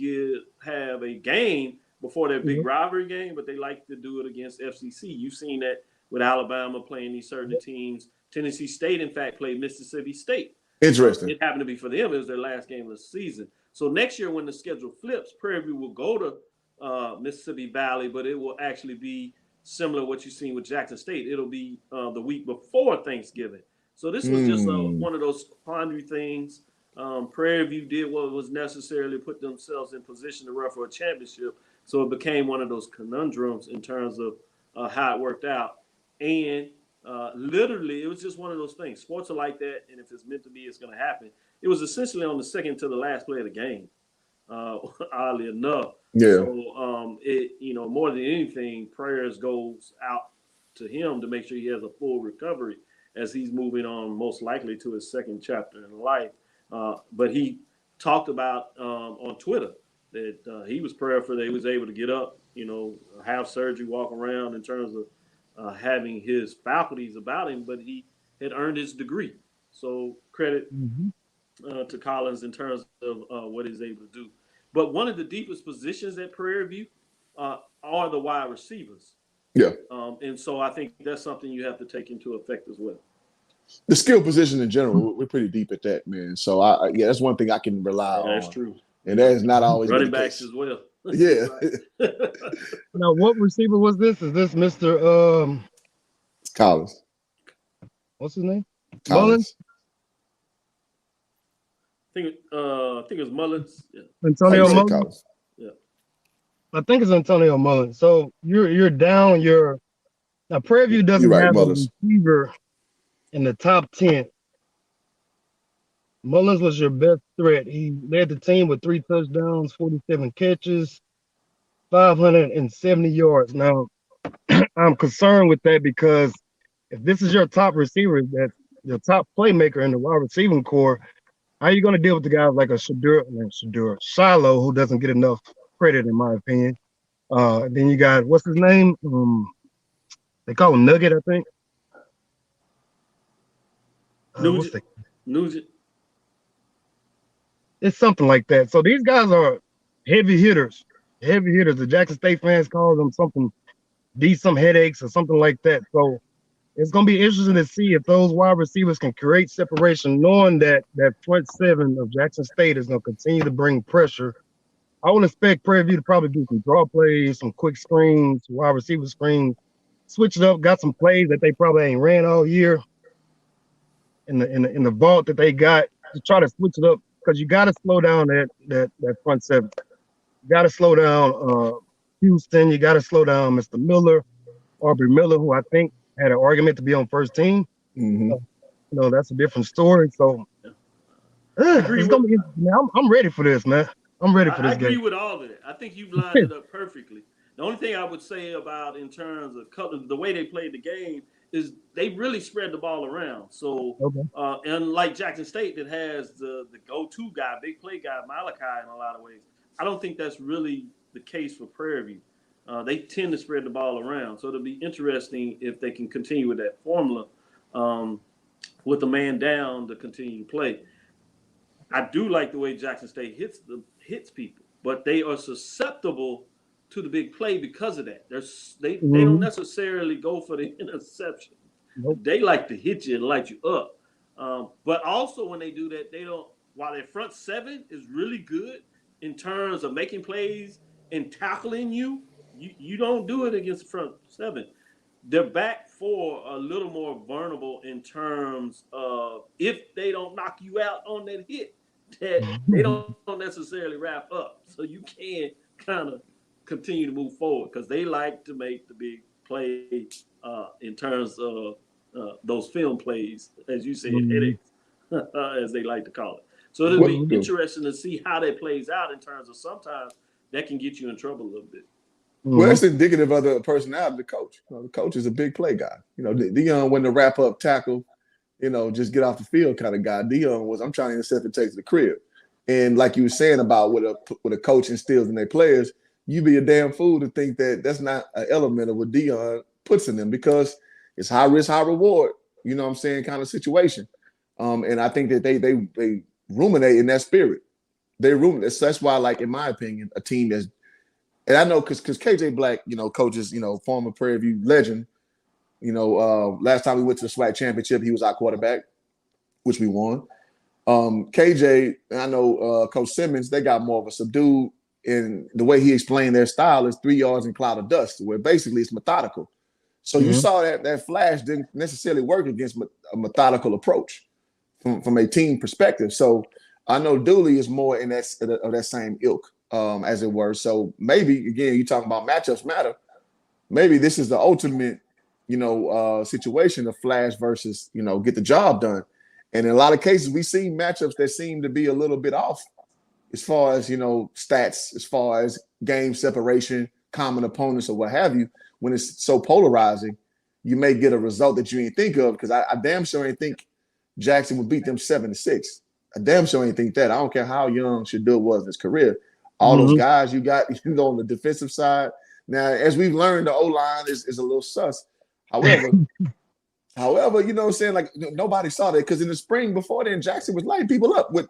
have a game before their big rivalry game, but they like to do it against FCC. You've seen that with Alabama playing these certain teams. Tennessee State, in fact, played Mississippi State. Interesting. It happened to be for them. It was their last game of the season. So next year when the schedule flips, Prairie View will go to Mississippi Valley, but it will actually be similar to what you've seen with Jackson State. It'll be the week before Thanksgiving. So this was just one of those quandary things. Prairie View did what was necessary to put themselves in position to run for a championship. So it became one of those conundrums in terms of how it worked out. And literally, it was just one of those things. Sports are like that, and if it's meant to be, it's going to happen. It was essentially on the second to the last play of the game, oddly enough. Yeah. So, more than anything, prayers goes out to him to make sure he has a full recovery as he's moving on, most likely to his second chapter in life. But he talked about on Twitter that he was prayerful that he was able to get up, have surgery, walk around in terms of having his faculties about him, but he had earned his degree. So credit to Collins in terms of what he's able to do. But one of the deepest positions at Prairie View are the wide receivers. Yeah. And so I think that's something you have to take into effect as well. The skill position in general, we're pretty deep at that, man. So that's one thing I can rely on. That's true. And that is not always running backs as well. Yeah. Now, what receiver was this? Is this Mr. Collins? What's his name? Collins. I think it was Mullins. Yeah. Antonio Mullins. Collins. Yeah. I think it's Antonio Mullins. So you're down. Now Prairie View doesn't have a receiver in the top 10. Mullins was your best threat. He led the team with 3 touchdowns, 47 catches, 570 yards. Now, I'm concerned with that because if this is your top receiver, that's your top playmaker in the wide receiving core, how are you going to deal with the guys like a Shiloh, who doesn't get enough credit, in my opinion? Then you got, what's his name? They call him Nugget, I think. Nugent. It's something like that. So these guys are heavy hitters. The Jackson State fans call them something, some headaches or something like that. So it's going to be interesting to see if those wide receivers can create separation, knowing that front seven of Jackson State is going to continue to bring pressure. I would expect Prairie View to probably do some draw plays, some quick screens, wide receiver screens, switch it up, got some plays that they probably ain't ran all year in the vault that they got to try to switch it up, because you got to slow down that front seven. You got to slow down Houston. You got to slow down Mr. Miller, Aubrey Miller, who I think had an argument to be on first team. That's a different story. So it's gonna be interesting. I'm ready for this, man. I'm ready for this game. I agree with all of it. I think you've lined it up perfectly. The only thing I would say about in terms of the way they played the game is they really spread the ball around. So, unlike Jackson State that has the go-to guy, big play guy, Malachi, in a lot of ways, I don't think that's really the case for Prairie View. They tend to spread the ball around. So it'll be interesting if they can continue with that formula with the man down to continue to play. I do like the way Jackson State hits people, but they are susceptible to the big play because of that. They don't necessarily go for the interception. Nope. They like to hit you and light you up. But also when they do that, while their front seven is really good in terms of making plays and tackling you, you don't do it against the front seven. Their back four are a little more vulnerable in terms of if they don't knock you out on that hit, that they don't necessarily wrap up. So you can kind of continue to move forward because they like to make the big play in terms of those film plays, as you said, headaches, as they like to call it. So it'll be interesting to see how that plays out in terms of sometimes that can get you in trouble a little bit. Well, that's indicative of the personality of the coach. The coach is a big play guy. Dion wasn't a wrap up tackle, just get off the field kind of guy. Dion was, I'm trying to intercept and take to the crib. And like you were saying about what a coach instills in their players, you be a damn fool to think that that's not an element of what Dion puts in them, because it's high risk, high reward, kind of situation. And I think that they ruminate in that spirit. They ruminate. That's why, like, in my opinion, a team that's, and I know because KJ Black, coaches, former Prairie View legend, last time we went to the SWAC Championship, he was our quarterback, which we won. KJ, and I know Coach Simmons, they got more of a subdued And the way he explained their style is 3 yards and cloud of dust, where basically it's methodical. So you saw that flash didn't necessarily work against a methodical approach from a team perspective. So I know Dooley is more in that same ilk, as it were. So maybe, again, you talking about matchups matter. Maybe this is the ultimate, situation of flash versus, get the job done. And in a lot of cases, we see matchups that seem to be a little bit off as far as, stats, as far as game separation, common opponents, or what have you. When it's so polarizing, you may get a result that you ain't think of, because I damn sure ain't think Jackson would beat them 7-6. I damn sure ain't think that. I don't care how young Shedeur was in his career. All those guys you got, on the defensive side. Now, as we've learned, the O-line is a little sus. However, you know what I'm saying? Like, nobody saw that, because in the spring before then, Jackson was lighting people up with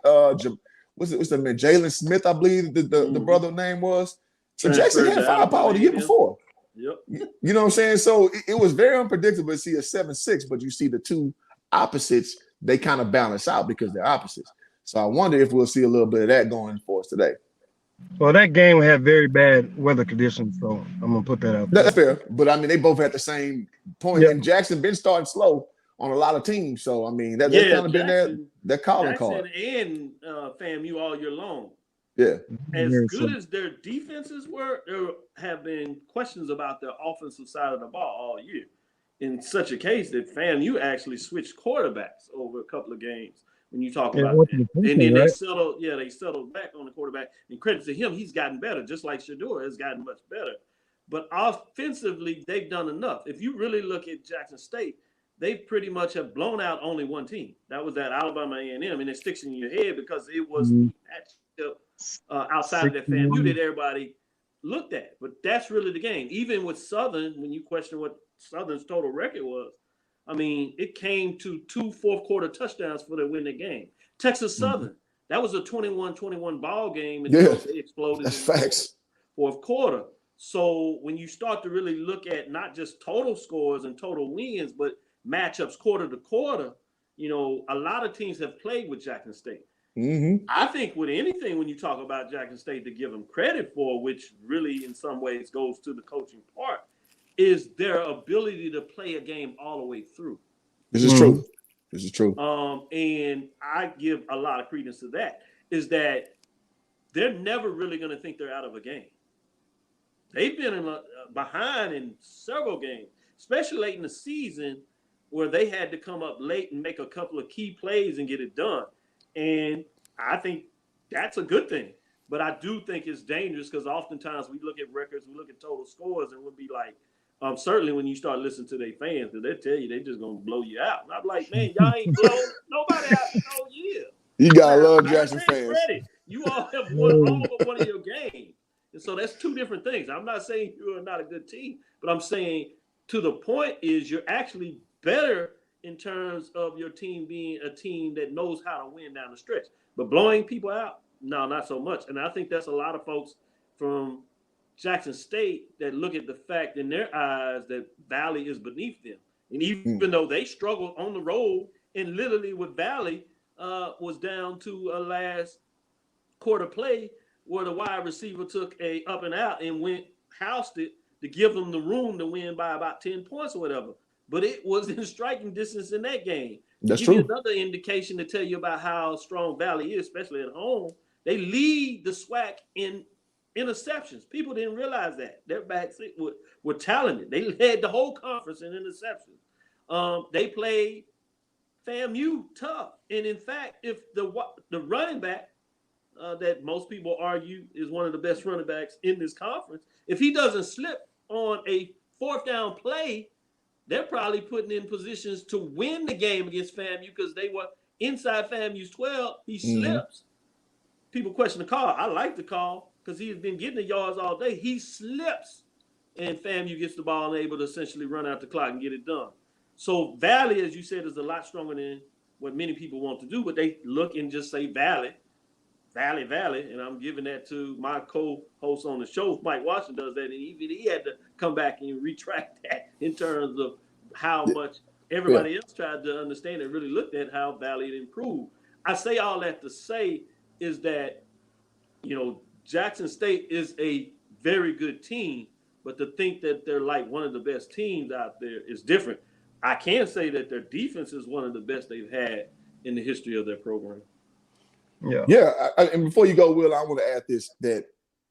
what's the man, Jalen Smith, I believe the brother name was. So Jackson had firepower the year before. Yep. You know what I'm saying? So it was very unpredictable to see a 7-6, but you see the two opposites, they kind of balance out because they're opposites. So I wonder if we'll see a little bit of that going for us today. Well, that game had very bad weather conditions, so I'm gonna put that out there. That's fair, but I mean, they both at the same point, and Jackson been starting slow on a lot of teams. So I mean, that's kind of been their calling card. And FAMU all year long. Yeah, as good as their defenses were, there have been questions about their offensive side of the ball all year. In such a case that FAMU actually switched quarterbacks over a couple of games. When you talk about that. And then they settled back on the quarterback. And credit to him, he's gotten better, just like Shedeur has gotten much better. But offensively, they've done enough. If you really look at Jackson State, they pretty much have blown out only one team. That was that Alabama A&M, and it sticks in your head because it was the matchup outside of that FAMU that everybody looked at. But that's really the game. Even with Southern, when you question what Southern's total record was, I mean, it came to 2 fourth-quarter touchdowns for them to win the game. Texas Southern, that was a 21-21 ball game, and they exploded in the fourth quarter. So when you start to really look at not just total scores and total wins, but matchups quarter to quarter, a lot of teams have played with Jackson State. I think with anything, when you talk about Jackson State, to give them credit for, which really in some ways goes to the coaching part, is their ability to play a game all the way through. This is true. This is true. And I give a lot of credence to that, is that they're never really going to think they're out of a game. They've been behind in several games, especially late in the season, where they had to come up late and make a couple of key plays and get it done. And I think that's a good thing. But I do think it's dangerous, because oftentimes we look at records, we look at total scores, and we'll be like, certainly when you start listening to their fans, because they tell you they're just going to blow you out. And I'm like, man, y'all ain't blown nobody out in all year. You got to love Jackson fans. You all have won all but one of your games. And so that's two different things. I'm not saying you are not a good team, but I'm saying to the point is you're actually better in terms of your team being a team that knows how to win down the stretch. But blowing people out, no, not so much. And I think that's a lot of folks from Jackson State that look at the fact in their eyes that Valley is beneath them. And even though they struggled on the road, and literally with Valley was down to a last quarter play where the wide receiver took a up and out and housed it to give them the room to win by about 10 points or whatever. But it was in striking distance in that game. That's true. Give you another indication to tell you about how strong Valley is, especially at home. They lead the SWAC in interceptions. People didn't realize that. Their backs were talented. They led the whole conference in interceptions. They played FAMU tough. And in fact, if the running back that most people argue is one of the best running backs in this conference, if he doesn't slip on a fourth down play, they're probably putting in positions to win the game against FAMU, because they were inside FAMU's 12. He slips. People question the call. I like the call because he's been getting the yards all day. He slips, and FAMU gets the ball and able to essentially run out the clock and get it done. So Valley, as you said, is a lot stronger than what many people want to do, but they look and just say Valley, and I'm giving that to my co-host on the show, Mike Washington, does that, and even he had to come back and retract that in terms of how much everybody else tried to understand and really looked at how Valley had improved. I say all that to say is that, Jackson State is a very good team, but to think that they're like one of the best teams out there is different. I can say that their defense is one of the best they've had in the history of their program. Yeah. And before you go, Will, I want to add this, that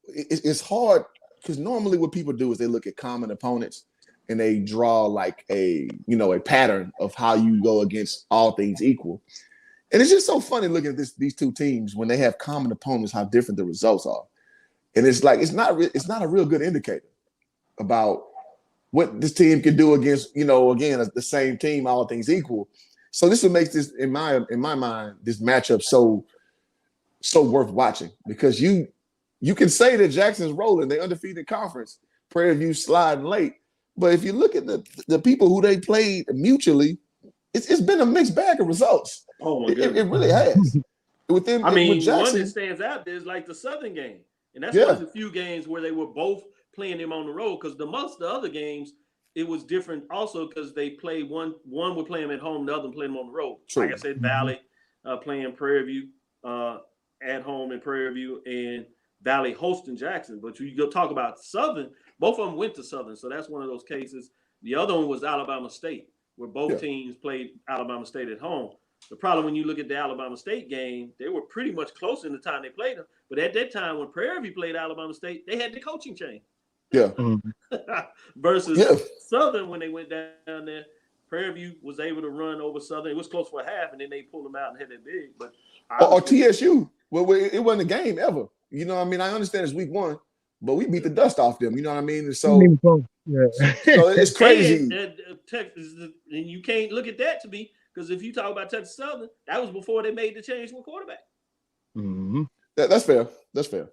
it's hard because normally what people do is they look at common opponents and they draw like a pattern of how you go against all things equal. And it's just so funny looking at these two teams when they have common opponents, how different the results are. And it's like it's not a real good indicator about what this team can do against, again, the same team, all things equal. So this what makes this, in my mind, this matchup so worth watching, because you can say that Jackson's rolling, they undefeated conference, Prairie View sliding late. But if you look at the people who they played mutually, it's been a mixed bag of results. Oh my goodness. It really has. With Jackson, one that stands out there is like the Southern game. And that's one of the few games where they were both playing them on the road, because most of the other games, it was different also because they played one would play them at home, the other one played them on the road. True. Like I said, Valley playing Prairie View at home in Prairie View, and Valley hosting Jackson. But you go talk about Southern, both of them went to Southern. So that's one of those cases. The other one was Alabama State, where both teams played Alabama State at home. The problem when you look at the Alabama State game, they were pretty much close in the time they played them. But at that time, when Prairie View played Alabama State, they had the coaching change. Yeah. Versus Southern, when they went down there, Prairie View was able to run over Southern. It was close for a half, and then they pulled them out and had that big. But or TSU. Well, it wasn't a game ever. You know what I mean? I understand it's week 1, but we beat the dust off them. You know what I mean? And so it's crazy. Texas, and you can't look at that to me, because if you talk about Texas Southern, that was before they made the change to a quarterback. Mm-hmm. That's fair. That's fair.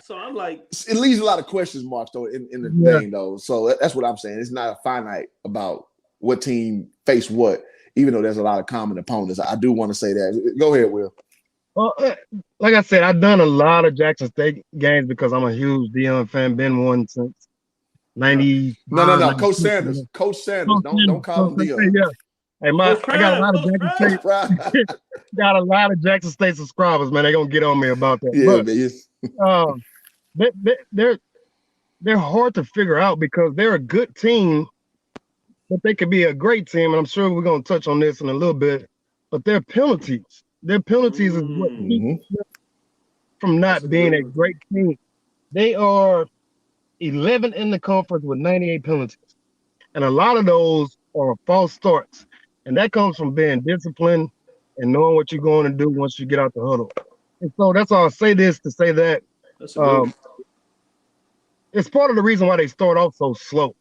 So I'm like, it leaves a lot of question marks though in the thing though. So that's what I'm saying. It's not finite about what team faced what, even though there's a lot of common opponents. I do want to say that. Go ahead, Will. Well, like I said, I've done a lot of Jackson State games because I'm a huge Deion fan. Been one since 90. No. Coach Sanders. Don't call him Deion. Yeah. Hey, I got a lot of Jackson State. Got a lot of Jackson State subscribers, man. They're gonna get on me about that. Yeah, but, they're hard to figure out because they're a good team, but they could be a great team. And I'm sure we're gonna touch on this in a little bit. But their penalties is what keeps them from not being a great team. They are 11 in the conference with 98 penalties, and a lot of those are false starts. And that comes from being disciplined and knowing what you're going to do once you get out the huddle. And so that's all. I'll say this to say that it's part of the reason why they start off so slow.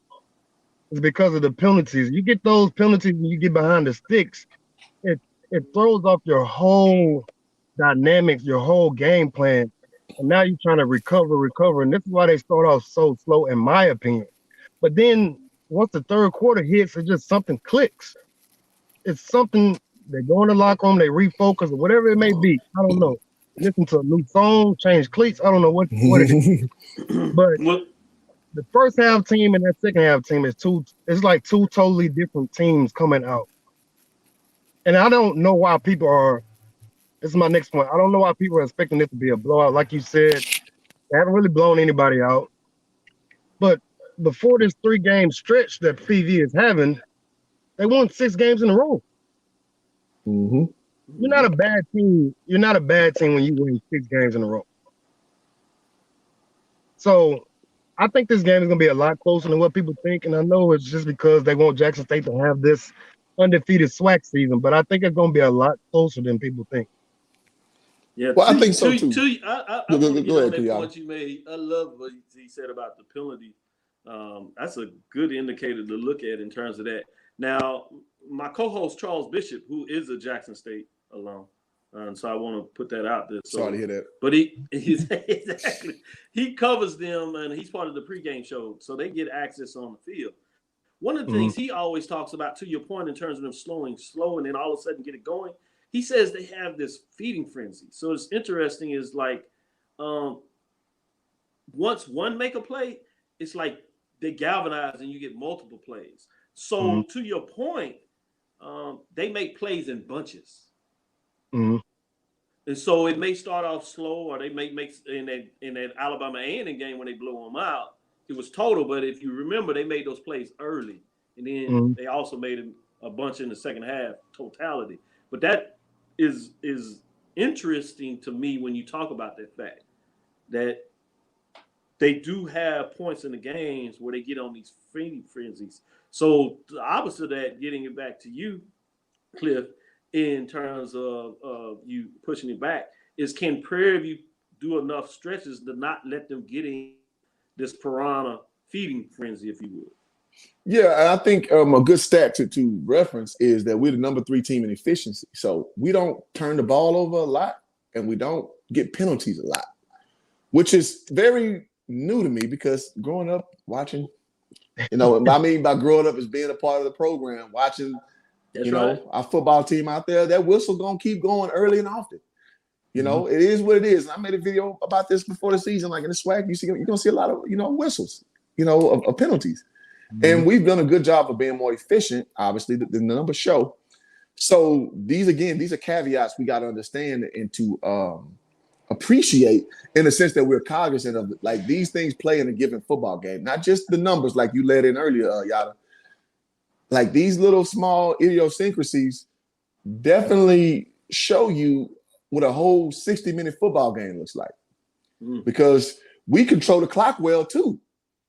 It's because of the penalties. You get those penalties and you get behind the sticks, it throws off your whole dynamics, your whole game plan. And now you're trying to recover. And this is why they start off so slow, in my opinion. But then once the third quarter hits, it's just something clicks. It's something, they go in the locker room, they refocus, or whatever it may be. I don't know. Listen to a new song, change cleats. I don't know what it is. But the first half team and that second half team it's like two totally different teams coming out. And I don't know why people are, this is my next point. I don't know why people are expecting this to be a blowout. Like you said, they haven't really blown anybody out. But before this 3-game stretch that PV is having, they won 6 games in a row. Mm-hmm. You're not a bad team. You're not a bad team when you win 6 games in a row. So I think this game is going to be a lot closer than what people think. And I know it's just because they want Jackson State to have this undefeated SWAC season, but I think it's going to be a lot closer than people think. Yeah, well, I think so too. I go ahead, that point you made. I love what he said about the penalty. That's a good indicator to look at in terms of that. Now, my co-host Charles Bishop, who is a Jackson State alum, so I want to put that out there. So, sorry to hear that. But he covers them, and he's part of the pregame show, so they get access on the field. One of the things he always talks about, to your point, in terms of them slow, and then all of a sudden get it going, he says they have this feeding frenzy. So it's interesting is like once one make a play, it's like they galvanize and you get multiple plays. So to your point, they make plays in bunches. And so it may start off slow, or they may make in that Alabama A&M game when they blew them out, it was total. But if you remember, they made those plays early, and then they also made a bunch in the second half, totality. But that is interesting to me when you talk about that fact that they do have points in the games where they get on these feeding frenzies. So the opposite of that, getting it back to you, Cliff, in terms of you pushing it back, is can Prairie View do enough stretches to not let them get in this piranha feeding frenzy, if you would? Yeah, and I think a good stat to reference is that we're the number 3 team in efficiency. So we don't turn the ball over a lot, and we don't get penalties a lot, which is very new to me because growing up watching, I mean by growing up as being a part of the program, watching, our football team out there, that whistle gonna keep going early and often. It is what it is. And I made a video about this before the season, like in the SWAC, you're gonna see a lot of whistles, of penalties. And we've done a good job of being more efficient, obviously, than the numbers show. So these are caveats we got to understand and to appreciate, in the sense that we're cognizant of, like, these things play in a given football game, not just the numbers like you led in earlier, Yada. Like, these little small idiosyncrasies definitely show you what a whole 60-minute football game looks like, because we control the clock well too.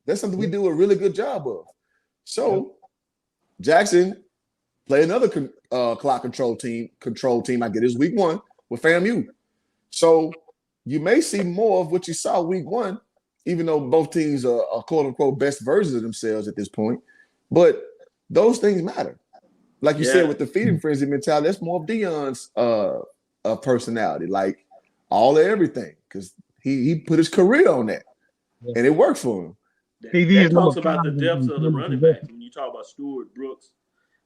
That's something we do a really good job of. So Jackson play another clock control team. I get is week 1 with FAMU. So you may see more of what you saw week 1, even though both teams are quote unquote best versions of themselves at this point. But those things matter. Like you said, with the feeding frenzy mentality, that's more of Deion's personality, like all of everything, because he put his career on that, and it worked for him. That talks about the depth of the running backs. When you talk about Stewart, Brooks,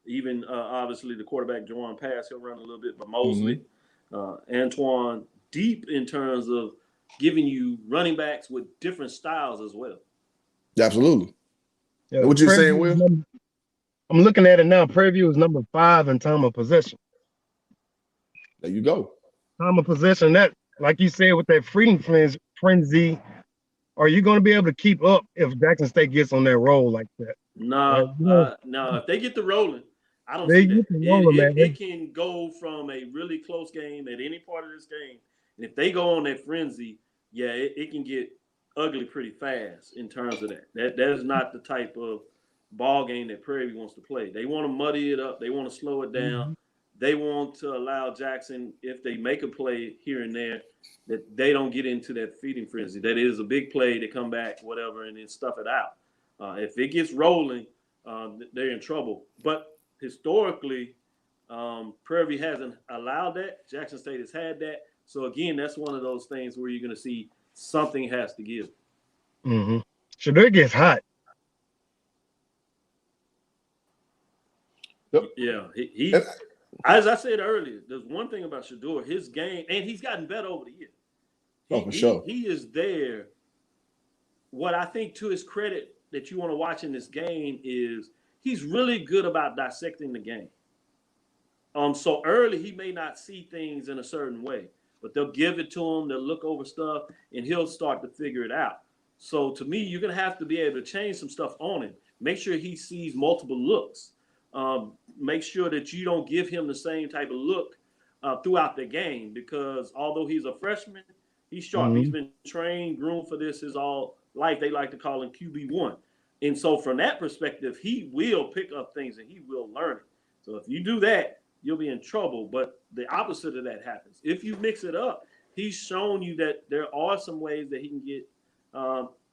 even obviously the quarterback, Jawan Pass, he'll run a little bit, but Mosley, Antoine, deep in terms of giving you running backs with different styles as well. Absolutely. Yeah, what you saying, Will? I'm looking at it now. Prairie View is number 5 in time of possession. There you go. Time of possession. That, like you said, with that freedom frenzy, are you going to be able to keep up if Jackson State gets on that roll like that? No. If they get the rolling, I don't see that. It can go from a really close game at any part of this game, and if they go on that frenzy, it can get ugly pretty fast in terms of that. That is not the type of ball game that Prairie wants to play. They want to muddy it up. They want to slow it down. They want to allow Jackson, if they make a play here and there, that they don't get into that feeding frenzy. That is a big play, they come back, whatever, and then stuff it out. If it gets rolling, they're in trouble. But historically, Prairie hasn't allowed that. Jackson State has had that. So, again, that's one of those things where you're going to see something has to give. Shedeur gets hot. Yep. Yeah, he as I said earlier, there's one thing about Shedeur, his game, and he's gotten better over the years. For sure. He is there. What I think, to his credit, that you want to watch in this game is he's really good about dissecting the game. So early, he may not see things in a certain way, but they'll give it to him, they'll look over stuff, and he'll start to figure it out. So to me, you're going to have to be able to change some stuff on him. Make sure he sees multiple looks. Make sure that you don't give him the same type of look throughout the game, because although he's a freshman, he's sharp. He's been trained, groomed for this his all life. They like to call him QB1. And so from that perspective, he will pick up things and he will learn it. So if you do that, you'll be in trouble. But the opposite of that happens. If you mix it up, he's shown you that there are some ways that he can get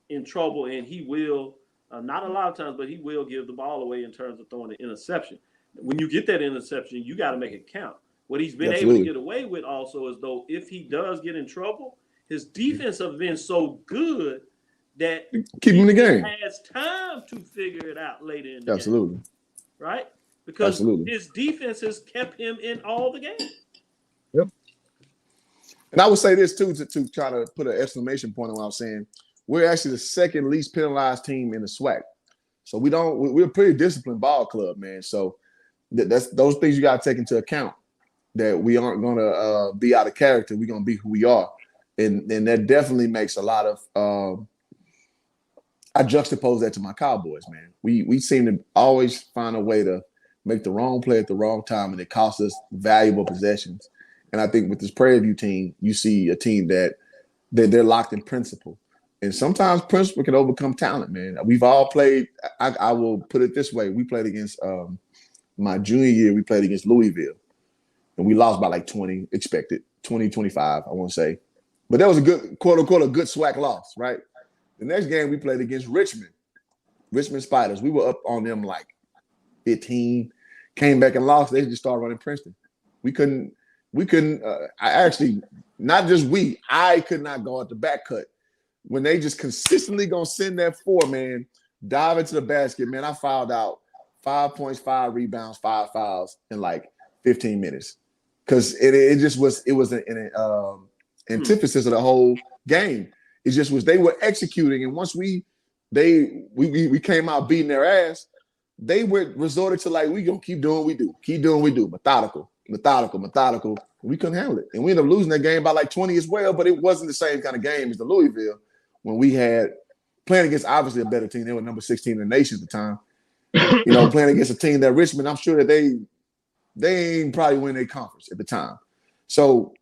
in trouble, and he will, not a lot of times, but he will give the ball away in terms of throwing an interception. When you get that interception, you got to make it count. What he's been able to get away with also is, though, if he does get in trouble, his defense has been so good that keep him in the game. Has time to figure it out later in the game. Right? Because his defense has kept him in all the games. Yep. And I would say this too, to try to put an exclamation point on what I'm saying. We're actually the second least penalized team in the SWAC. So we're a pretty disciplined ball club, man. So that's those things you got to take into account. that we aren't going to be out of character. We're going to be who we are. And that definitely makes a lot of I juxtapose that to my Cowboys, man. We seem to always find a way to make the wrong play at the wrong time, and it costs us valuable possessions. And I think with this Prairie View team, you see a team that they're locked in principle. And sometimes principle can overcome talent, man. We've all played. I will put it this way. We played against my junior year, we played against Louisville. And we lost by like 20, expected, 20, 25, I want to say. But that was a good, quote unquote, a good SWAC loss, right? The next game we played against Richmond Spiders. We were up on them like 15, came back and lost. They just started running Princeton. We couldn't, I could not go at the back cut. When they just consistently gonna send that 4, man, dive into the basket, man, I fouled out 5 points, 5 rebounds, 5 fouls in like 15 minutes. Because it was an antithesis of the whole game. It just was they were executing, and once we came out beating their ass, they were resorted to like, we gonna keep doing what we do, methodical. We couldn't handle it, and we ended up losing that game by like 20 as well. But it wasn't the same kind of game as the Louisville when we had playing against obviously a better team. They were number 16 in the nation at the time. You know, playing against a team that Richmond, I'm sure that they ain't probably win their conference at the time. So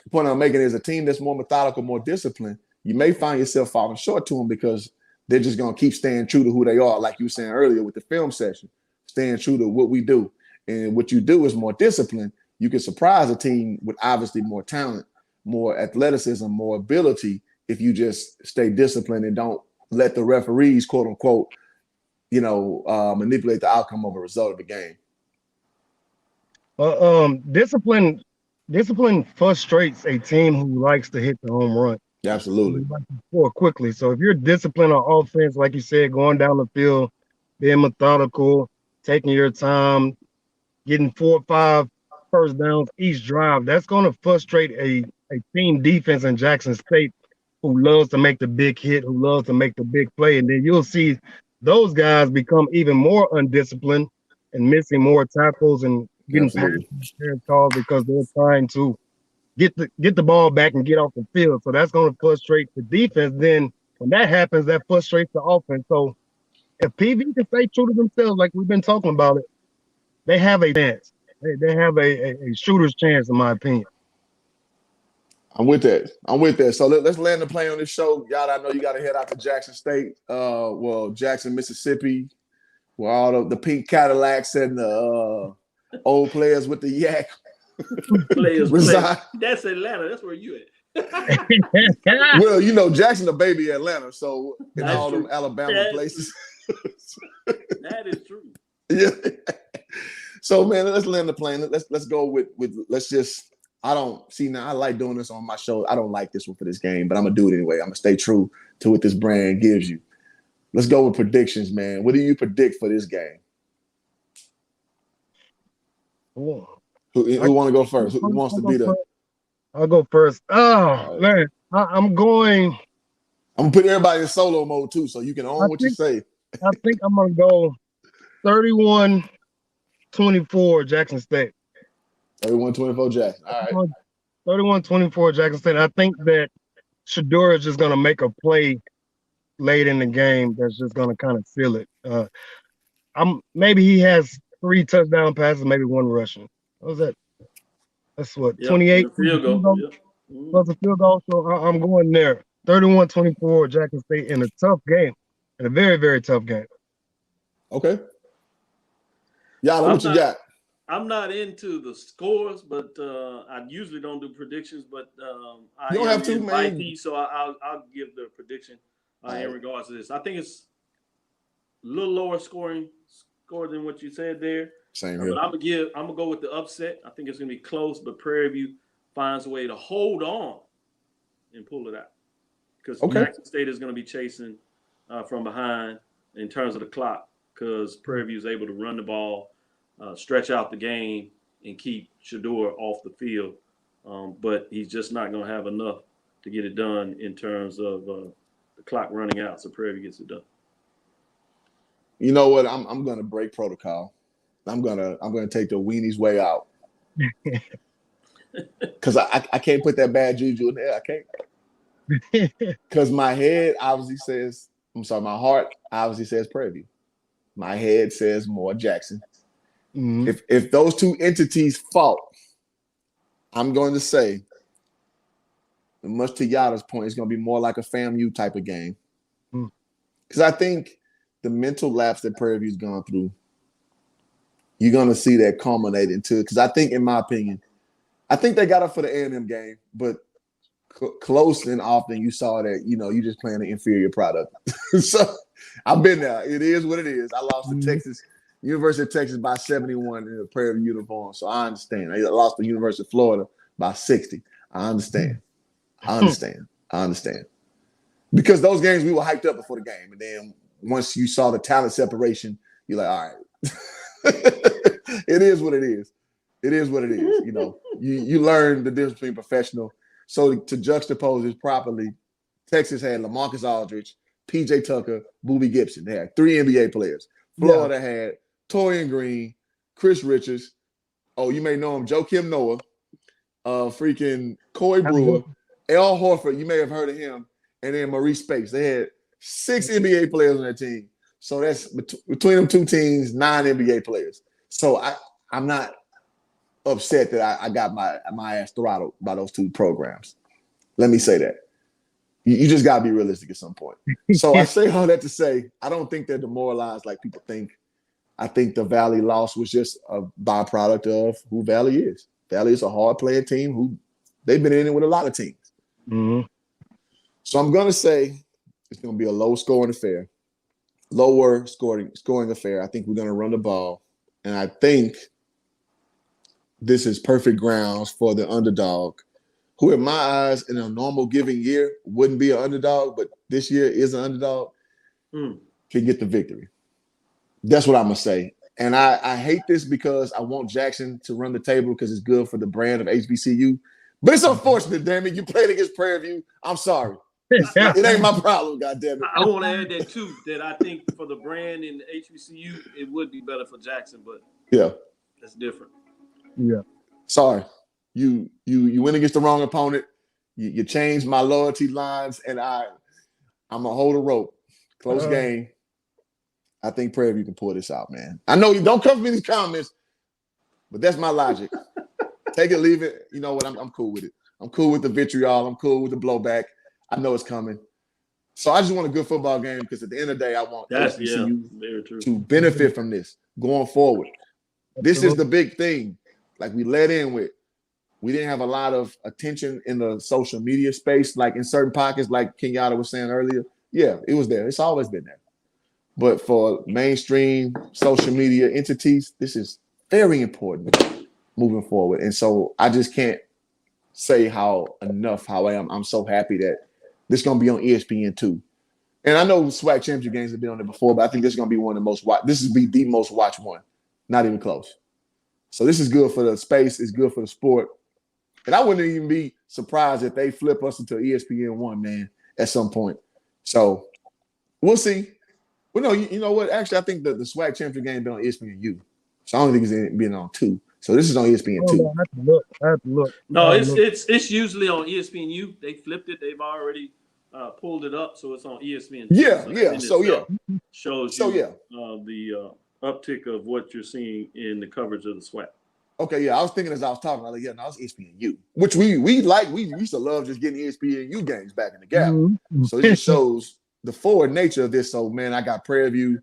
the point I'm making is a team that's more methodical, more disciplined, you may find yourself falling short to them because they're just going to keep staying true to who they are, like you were saying earlier with the film session, staying true to what we do. And what you do is more discipline. You can surprise a team with obviously more talent, more athleticism, more ability if you just stay disciplined and don't let the referees, quote unquote, manipulate the outcome of a result of the game. Discipline frustrates a team who likes to hit the home run. Absolutely. Like to score quickly. So if you're disciplined on offense, like you said, going down the field, being methodical, taking your time, getting 4 or 5 first downs each drive, that's going to frustrate a team defense in Jackson State who loves to make the big hit, who loves to make the big play. And then you'll see those guys become even more undisciplined and missing more tackles and getting past calls because they're trying to get the ball back and get off the field. So that's going to frustrate the defense. Then when that happens, that frustrates the offense. So if PV can stay true to themselves, like we've been talking about it, they have a chance. They have a shooter's chance, in my opinion. I'm with that. So let's land the plane on this show. Y'all, I know you got to head out to Jackson State. Jackson, Mississippi, where all the pink Cadillacs and the old players with the yak reside. That's Atlanta. That's where you at. Well, Jackson a baby Atlanta, so in all them Alabama places. That is true. Yeah. So man, let's land the plane. Let's go with let's just. I like doing this on my show. I don't like this one for this game, but I'm gonna do it anyway. I'm gonna stay true to what this brand gives you. Let's go with predictions, man. What do you predict for this game? Who want to go first? Who wants to be the? I'll go first. Oh, man, I'm going. I'm gonna put everybody in solo mode too, so you can own what you say. I think I'm gonna go 31-24 Jackson State. 31-24 Jackson. All right. 31-24 Jackson State. I think that Shedeur is just gonna make a play late in the game that's just gonna kind of seal it. Maybe he has 3 touchdown passes, maybe 1 rushing. What was that? That's what, 28? Field goal. Plus a field goal. So I'm going there. 31-24 Jackson State in a tough game. In a very, very tough game. Okay. Y'all, what you got? I'm not into the scores, but I usually don't do predictions. But you don't have to, man. So I'll give the prediction in regards to this. I think it's a little lower score than what you said there. Same here. But I'm gonna go with the upset. I think it's gonna be close, but Prairie View finds a way to hold on and pull it out. Because Jackson State is gonna be chasing from behind in terms of the clock. Because Prairie View is able to run the ball, stretch out the game, and keep Shedeur off the field. But he's just not going to have enough to get it done in terms of the clock running out. So Prairie View gets it done. You know what? I'm going to break protocol. I'm gonna take the weenies way out. Because I can't put that bad juju in there. I can't. Because my head obviously says, my heart obviously says Prairie View. My head says more Jackson. Mm-hmm. If those two entities fought, I'm going to say, much to Yada's point, it's going to be more like a FAMU type of game. Because I think the mental lapse that Prairie View's gone through, you're going to see that culminate into it. Because I think, in my opinion, I think they got up for the A&M game, but close and often you saw that, you just playing an inferior product. So I've been there. It is what it is. I lost to Texas, University of Texas by 71 in a Prairie View uniform. So I understand. I lost to University of Florida by 60. I understand. Because those games we were hyped up before the game. And then once you saw the talent separation, you're like, all right. It is what it is. It is what it is. You learn the difference between professional. So to juxtapose this properly, Texas had LaMarcus Aldridge, PJ Tucker, Boobie Gibson. They had 3 NBA players. Florida had Torian Green, Chris Richards. Oh, you may know him, Joakim Noah, freaking Corey Brewer, Al Horford. You may have heard of him. And then Maurice Spates. They had 6 NBA players on their team. So that's between them two teams, 9 NBA players. So I'm not upset that I got my ass throttled by those 2 programs. Let me say that. You just got to be realistic at some point. So I say all that to say, I don't think they're demoralized like people think. I think the Valley loss was just a byproduct of who Valley is. Valley is a hard-playing team who they've been in it with a lot of teams. Mm-hmm. So I'm going to say it's going to be a low-scoring affair, lower scoring affair. I think we're going to run the ball. And I think this is perfect grounds for the underdog, who in my eyes in a normal giving year wouldn't be an underdog, but this year is an underdog, can get the victory. That's what I'm going to say. And I hate this because I want Jackson to run the table because it's good for the brand of HBCU. But it's unfortunate, damn it. You played against Prairie View. I'm sorry. It ain't my problem, goddammit. I want to add that too, that I think for the brand in the HBCU, it would be better for Jackson, but that's different. Yeah. Sorry. You went against the wrong opponent. You changed my loyalty lines, and I'm going to hold a rope. Close game. I think Prairie View can pull this out, man. I know you don't come from these comments, but that's my logic. Take it, leave it. You know what? I'm cool with it. I'm cool with the vitriol. I'm cool with the blowback. I know it's coming. So I just want a good football game because at the end of the day, I want HBCU to benefit from this going forward. This is the big thing. Like we led in with, we didn't have a lot of attention in the social media space, like in certain pockets, like Kenyatta was saying earlier. Yeah, it was there. It's always been there. But for mainstream social media entities, this is very important moving forward. And so I just can't say how I'm so happy that this is going to be on ESPN too. And I know SWAC Championship games have been on there before, but I think this is going to be one of the most watched. This is the most watched one. Not even close. So this is good for the space. It's good for the sport. And I wouldn't even be surprised if they flip us into ESPN1, man, at some point. So we'll see. Well, no, you know what? Actually, I think the SWAC Championship game been on ESPNU. So I don't think it's been on 2. So this is on ESPN2. I have to look. No, it's usually on ESPNU. They flipped it. They've already pulled it up, so it's on ESPN. Shows you the uptick of what you're seeing in the coverage of the SWAC. Okay, yeah, I was thinking as I was talking, I was like, it's ESPNU, which we like. We used to love just getting ESPNU games back in the gap. Mm-hmm. So it just shows the forward nature of this. So, man, I got Prairie View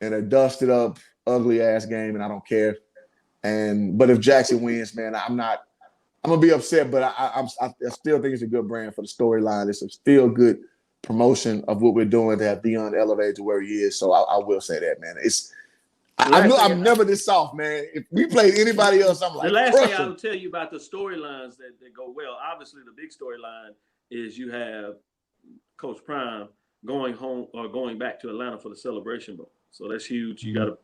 and a dusted up, ugly ass game, and I don't care. But if Jackson wins, man, I'm gonna be upset, but I still think it's a good brand for the storyline. It's a still good promotion of what we're doing to have Dion elevated to where he is. So I will say that, man. I'm never this soft, man. If we played anybody else, I'm like, the last thing I'll tell you about the storylines that go well. Obviously, the big storyline is you have Coach Prime going home or going back to Atlanta for the Celebration Bowl. So that's huge. You got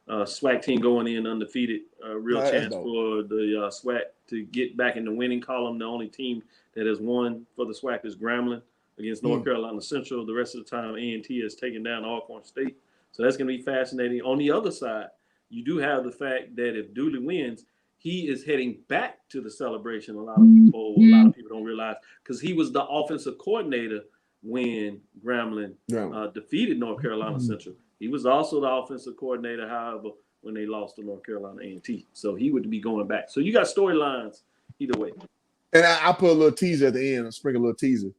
a SWAC team going in undefeated. A real chance for the SWAC to get back in the winning column. The only team that has won for the SWAC is Grambling against North Carolina Central. The rest of the time, A&T has taken down Alcorn State. So that's going to be fascinating. On the other side, you do have the fact that if Dooley wins, he is heading back to the celebration. A lot of people don't realize, because he was the offensive coordinator when Grambling defeated North Carolina Central. He was also the offensive coordinator, however, when they lost to North Carolina A&T. So he would be going back. So you got storylines either way. And I put a little teaser at the end, sprinkle a little teaser.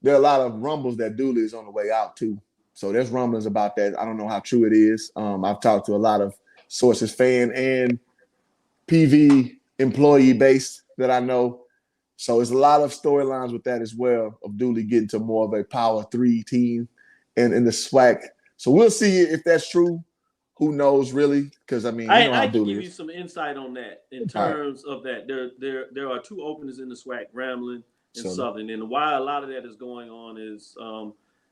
There are a lot of rumbles that Dooley is on the way out too. So there's rumblings about that. I don't know how true it is. I've talked to a lot of sources, fan and PV employee base that I know. So there's a lot of storylines with that as well, of Dooley getting to more of a power 3 team in the SWAC. So we'll see if that's true. Who knows, really? Because, I mean, you know how I can Dooley give is. you some insight on that in terms of that. There are 2 openings in the SWAC, Grambling and Southern. And why a lot of that is going on is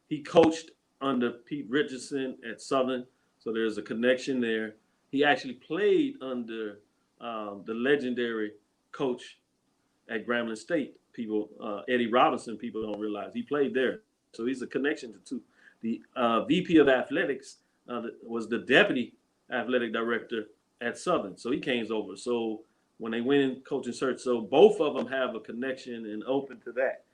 he coached under Pete Richardson at Southern, so there's a connection there. He actually played under the legendary coach at Grambling State. Eddie Robinson, people don't realize. He played there. So he's a connection to 2. The VP of Athletics was the deputy athletic director at Southern. So he came over. So when they went in coaching search, so both of them have a connection and open to that.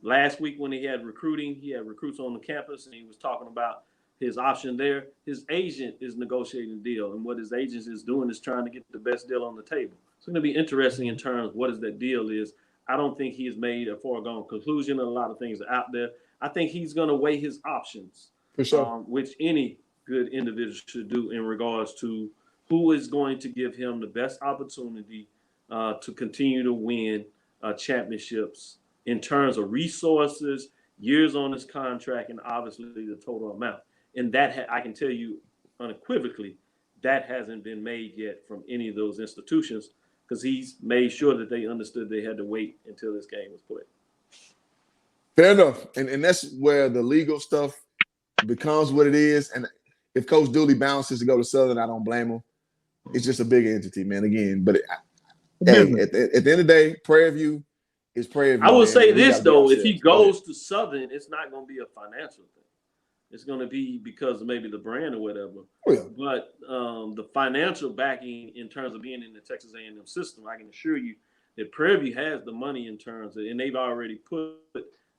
Last week when he had recruits on the campus, and he was talking about his option there. His agent is negotiating a deal, and what his agent is doing is trying to get the best deal on the table. It's going to be interesting in terms of what is that deal is. I don't think he has made a foregone conclusion, and a lot of things are out there. I think he's going to weigh his options, for sure, which any good individual should do in regards to who is going to give him the best opportunity to continue to win championships in terms of resources, years on his contract, and obviously the total amount. And that I can tell you unequivocally, that hasn't been made yet from any of those institutions, because he's made sure that they understood they had to wait until this game was played. Fair enough. And that's where the legal stuff becomes what it is. And if Coach Dooley bounces to go to Southern, I don't blame him. It's just a big entity, man, again. But hey, at the end of the day, Prairie View is Prairie View. I will say this, though. If he goes to Southern, it's not going to be a financial thing. It's going to be because of maybe the brand or whatever. Oh, yeah. But the financial backing in terms of being in the Texas A&M system, I can assure you that Prairie View has the money in terms of, and they've already put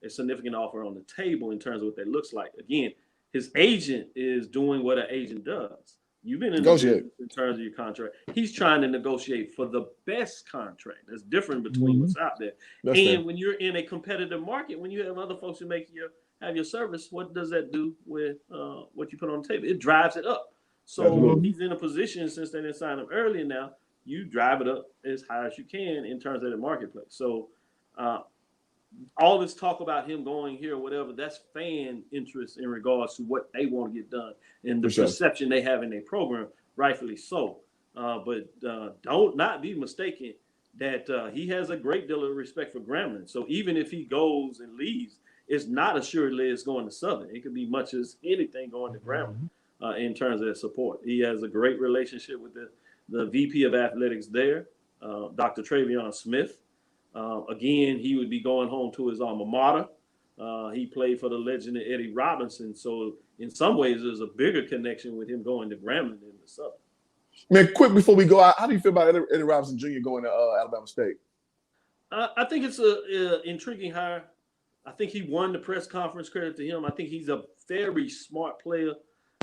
a significant offer on the table in terms of what that looks like. Again, his agent is doing what an agent does. You've been in the business in terms of your contract. He's trying to negotiate for the best contract. That's different between what's out there. When you're in a competitive market, when you have other folks who have your service, what does that do with what you put on the table? It drives it up. So he's in a position, since they didn't sign him earlier now, you drive it up as high as you can in terms of the marketplace. So all this talk about him going here or whatever, that's fan interest in regards to what they want to get done and the perception they have in their program, rightfully so. But don't not be mistaken that he has a great deal of respect for Grambling. So even if he goes and leaves, it's not assuredly it's going to Southern. It could be much as anything going to Grambling in terms of their support. He has a great relationship with the VP of Athletics there, Dr. Travion Smith. Again, he would be going home to his alma mater. He played for the legendary Eddie Robinson. So in some ways, there's a bigger connection with him going to Grambling than the Southern. Man, quick before we go out, how do you feel about Eddie Robinson Jr. going to Alabama State? I think it's an intriguing hire. I think he won the press conference, credit to him. I think he's a very smart player.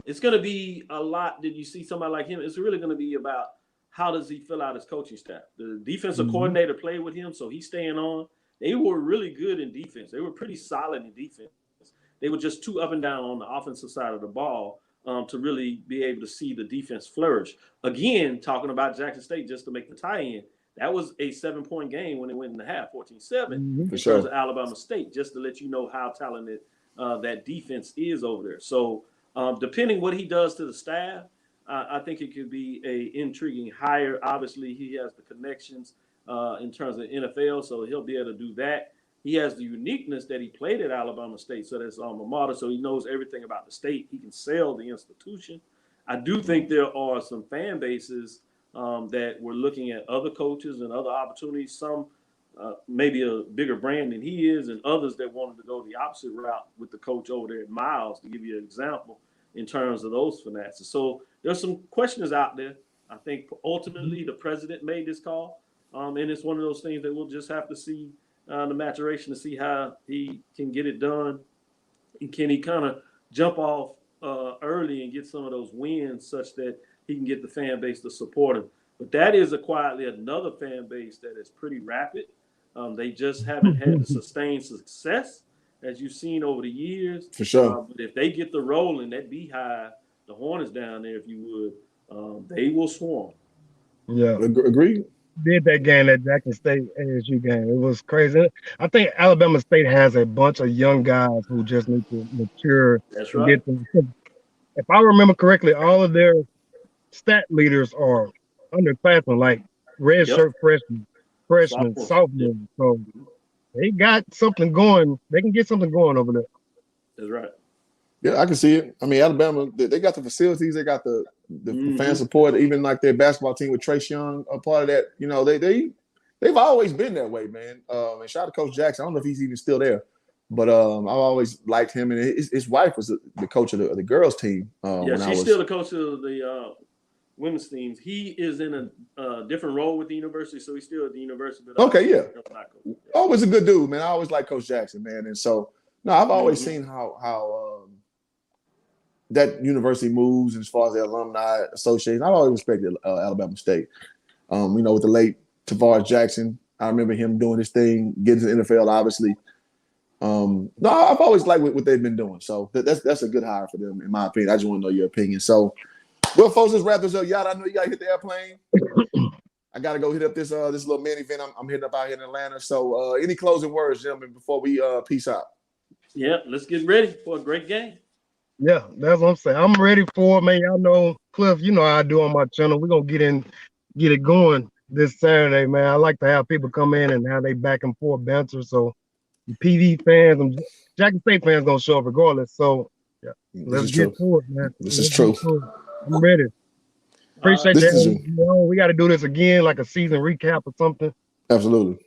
It's going to be a lot. Did you see somebody like him? It's really going to be about how does he fill out his coaching staff. The defensive coordinator played with him, so he's staying on. They were really good in defense. They were pretty solid in defense. They were just too up and down on the offensive side of the ball to really be able to see the defense flourish. Again, talking about Jackson State, just to make the tie-in, that was a 7-point game when it went in the half, 14-7, in terms of Alabama State, just to let you know how talented that defense is over there. So depending what he does to the staff, I think it could be a intriguing hire. Obviously, he has the connections in terms of the NFL, so he'll be able to do that. He has the uniqueness that he played at Alabama State, so that's alma mater, so he knows everything about the state. He can sell the institution. I do think there are some fan bases that were looking at other coaches and other opportunities, some maybe a bigger brand than he is, and others that wanted to go the opposite route with the coach over there at Miles, to give you an example, in terms of those finances. So there's some questions out there. I think ultimately the president made this call, and it's one of those things that we'll just have to see the maturation to see how he can get it done, and can he kind of jump off early and get some of those wins such that he can get the fan base to support him. But that is quietly another fan base that is pretty rapid. They just haven't had the sustained success as you've seen over the years. For sure. But if they get the rolling, that beehive, the Hornets down there, if you would, they will swarm. Yeah. Agreed. Did that game, that Jackson State ASU game. It was crazy. I think Alabama State has a bunch of young guys who just need to mature. That's right. If I remember correctly, all of their stat leaders are underclassmen, like red shirt freshmen, sophomore. So they got something going. They can get something going over there. That's right. Yeah, I can see it. I mean, Alabama, they got the facilities, they got the fan support, even like their basketball team with Trace Young, a part of that. You know, they've always been that way, man. And shout out to Coach Jackson. I don't know if he's even still there, but I've always liked him. And his wife was the coach of the girls team. She's still the coach of the women's teams. He is in a different role with the university, so he's still at the university. Okay, yeah. Always a good dude, man. I always like Coach Jackson, man. And so, no, I've always seen how that university moves as far as the alumni association. I've always respected Alabama State. You know, with the late Tavares Jackson, I remember him doing his thing, getting to the NFL, obviously. No, I've always liked what they've been doing. So that's a good hire for them, in my opinion. I just want to know your opinion. So, well, folks, let's wrap this up. Y'all, I know you got to hit the airplane. I got to go hit up this little mini event I'm hitting up out here in Atlanta. So, any closing words, gentlemen, before we peace out? Yeah, let's get ready for a great game. Yeah, that's what I'm saying. I'm ready for it, man. Y'all know, Cliff, you know how I do on my channel. We're going to get it going this Saturday, man. I like to have people come in and have they back and forth banter. So, PV fans and Jackson State fans going to show up regardless. So, yeah, let's get to it, man. This is true. I'm ready. Appreciate that. We got to do this again, like a season recap or something. Absolutely.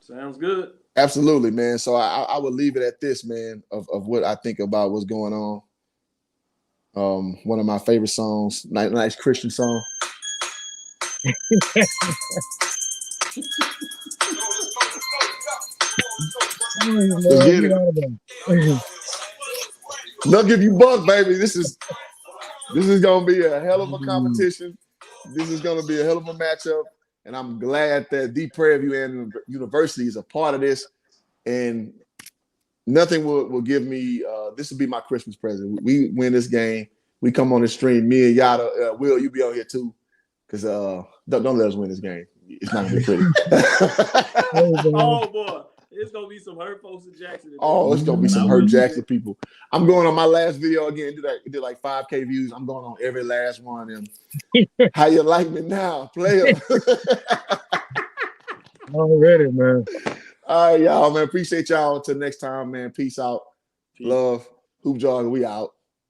Sounds good. Absolutely, man. So I would leave it at this, man, of what I think about what's going on. One of my favorite songs, nice Christian song. Let's get it. They'll give you buck, baby. This is gonna be a hell of a competition. This is gonna be a hell of a matchup, and I'm glad that the Prairie View University is a part of this. And nothing will give me. This will be my Christmas present. We win this game. We come on the stream. Me and Yada, Will, you be on here too, because don't let us win this game. It's not gonna be pretty. Oh boy, it's gonna be some hurt folks in Jackson. Oh, it's gonna be some hurt Jackson people. I'm going on my last video again. Did like 5K views. I'm going on every last one of them. How you like me now, player? Already, man. All right, y'all, man. Appreciate y'all. Until next time, man. Peace out. Love. Hoop Jog, we out.